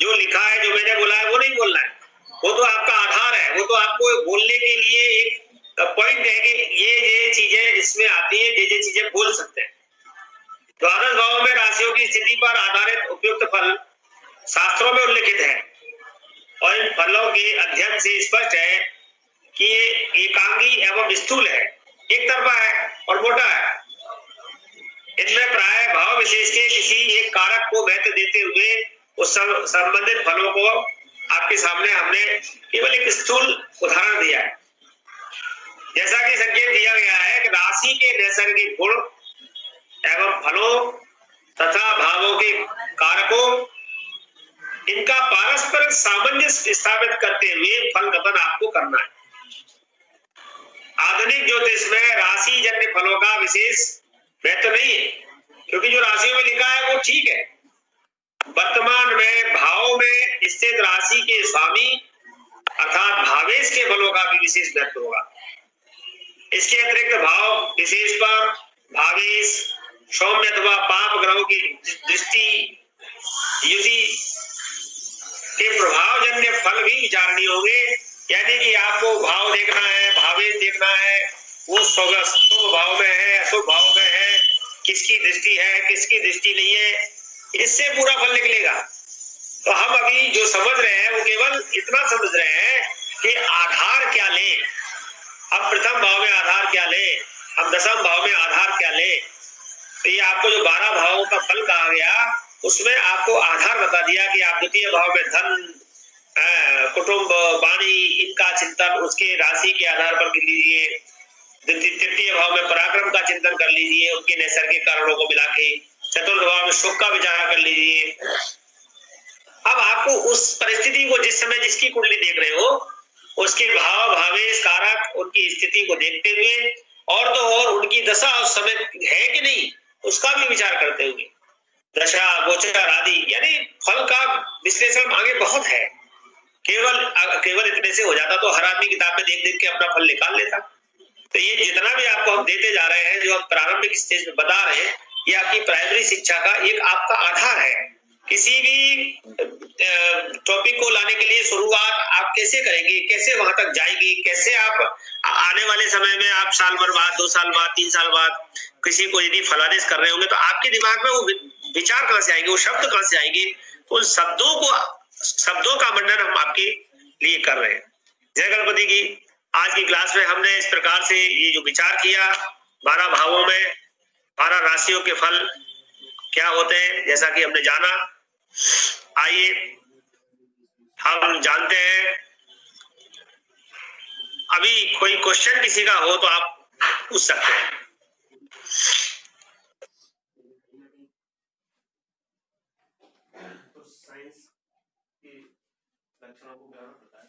जो लिखा है, जो मैंने बोला है वो नहीं बोलना है, वो तो आपका आधार है, वो तो आपको बोलने के लिए एक पॉइंट है कि ये चीजें इसमें आती है, ये चीजें बोल सकते हैं। द्वादश भाव में राशियों की स्थिति पर आधारित उपयुक्त फल शास्त्रों में उल्लिखित है और इन फलों के अध्ययन से स्पष्ट है कि ये एकांगी एवं स्थूल है, एक तरफा है और मोटा है। इनमें प्राय भाव विशेष के किसी एक कारक को महत्व देते हुए उस संबंधित फलों को आपके सामने हमने केवल एक स्थूल उदाहरण दिया है। जैसा कि संकेत दिया गया है कि राशि के नैसर्गिक गुण एवं फलों तथा भावों के कारकों, इनका पारस्परिक सामंजस्य स्थापित करते हुए फल कथन आपको करना है। आधुनिक ज्योतिष में राशि जन्य फलों का विशेष महत्व नहीं है, क्योंकि जो राशियों में लिखा है वो ठीक है। वर्तमान में भाव में स्थित राशि के स्वामी अर्थात भावेश के फलों का भी विशेष महत्व होगा। इसके अतिरिक्त भाव विशेष पर भावेश, सौम्य अथवा पाप ग्रहों की दृष्टि, युति के प्रभाव जन्य फल भी विचारणीय होंगे। यानी कि आपको भाव देखना है, भावेश देखना है, वो शुभ भाव में है, अशुभ भाव में है, किसकी दृष्टि है, किसकी दृष्टि नहीं है, इससे पूरा फल निकलेगा। तो हम अभी जो समझ रहे हैं वो केवल इतना समझ रहे हैं कि आधार क्या ले, हम प्रथम भाव में आधार क्या ले, हम दशम भाव में आधार क्या ले। तो ये आपको जो 12 भावों का फल कहा गया उसमें आपको आधार बता दिया कि आप द्वितीय भाव में धन, कुटुंब, वाणी, इनका चिंतन उसके राशि के आधार पर कर लीजिए। तृतीय भाव में पराक्रम का चिंतन कर लीजिए, उनके नैसर्गिक कारणों को मिला के। चतुर्थ भाव में सुख का विचार कर लीजिए। अब आपको उस परिस्थिति को जिस समय जिसकी कुंडली देख रहे हो उसके भाव, भावेश, कारक, उनकी स्थिति को देखते हुए और तो और उनकी दशा उस समय है कि नहीं उसका भी विचार करते हुए दशा, गोचर आदि, यानी फल का विश्लेषण आगे बहुत है। केवल इतने से हो जाता तो हर आदमी किताब में देख देख के अपना फल निकाल लेता। तो ये जितना भी आपको हम देते जा रहे हैं, जो हम प्रारंभिक स्टेज में बता रहे हैं, ये आपकी प्राइमरी शिक्षा का एक आपका आधार है। किसी भी टॉपिक को लाने के लिए शुरुआत आप कैसे करेंगे, कैसे वहां तक जाएगी, कैसे आप आने वाले समय में आप साल भर बाद, 2 साल बाद, 3 साल बाद किसी को यदि फलादेश कर रहे होंगे तो आपके दिमाग में वो विचार कहां से आएंगे, वो शब्द कहां से आएंगे। तो उन शब्दों का मंडन हम आपके लिए कर रहे हैं। जय गणपति की। आज की क्लास में हमने इस प्रकार से ये जो विचार किया, 12 भावों में 12 राशियों के फल क्या होते हैं, जैसा कि हमने जाना। आइए हम जानते हैं। अभी कोई क्वेश्चन किसी का हो तो आप पूछ सकते हैं। तो साइंस के लक्षणों को क्या पता है?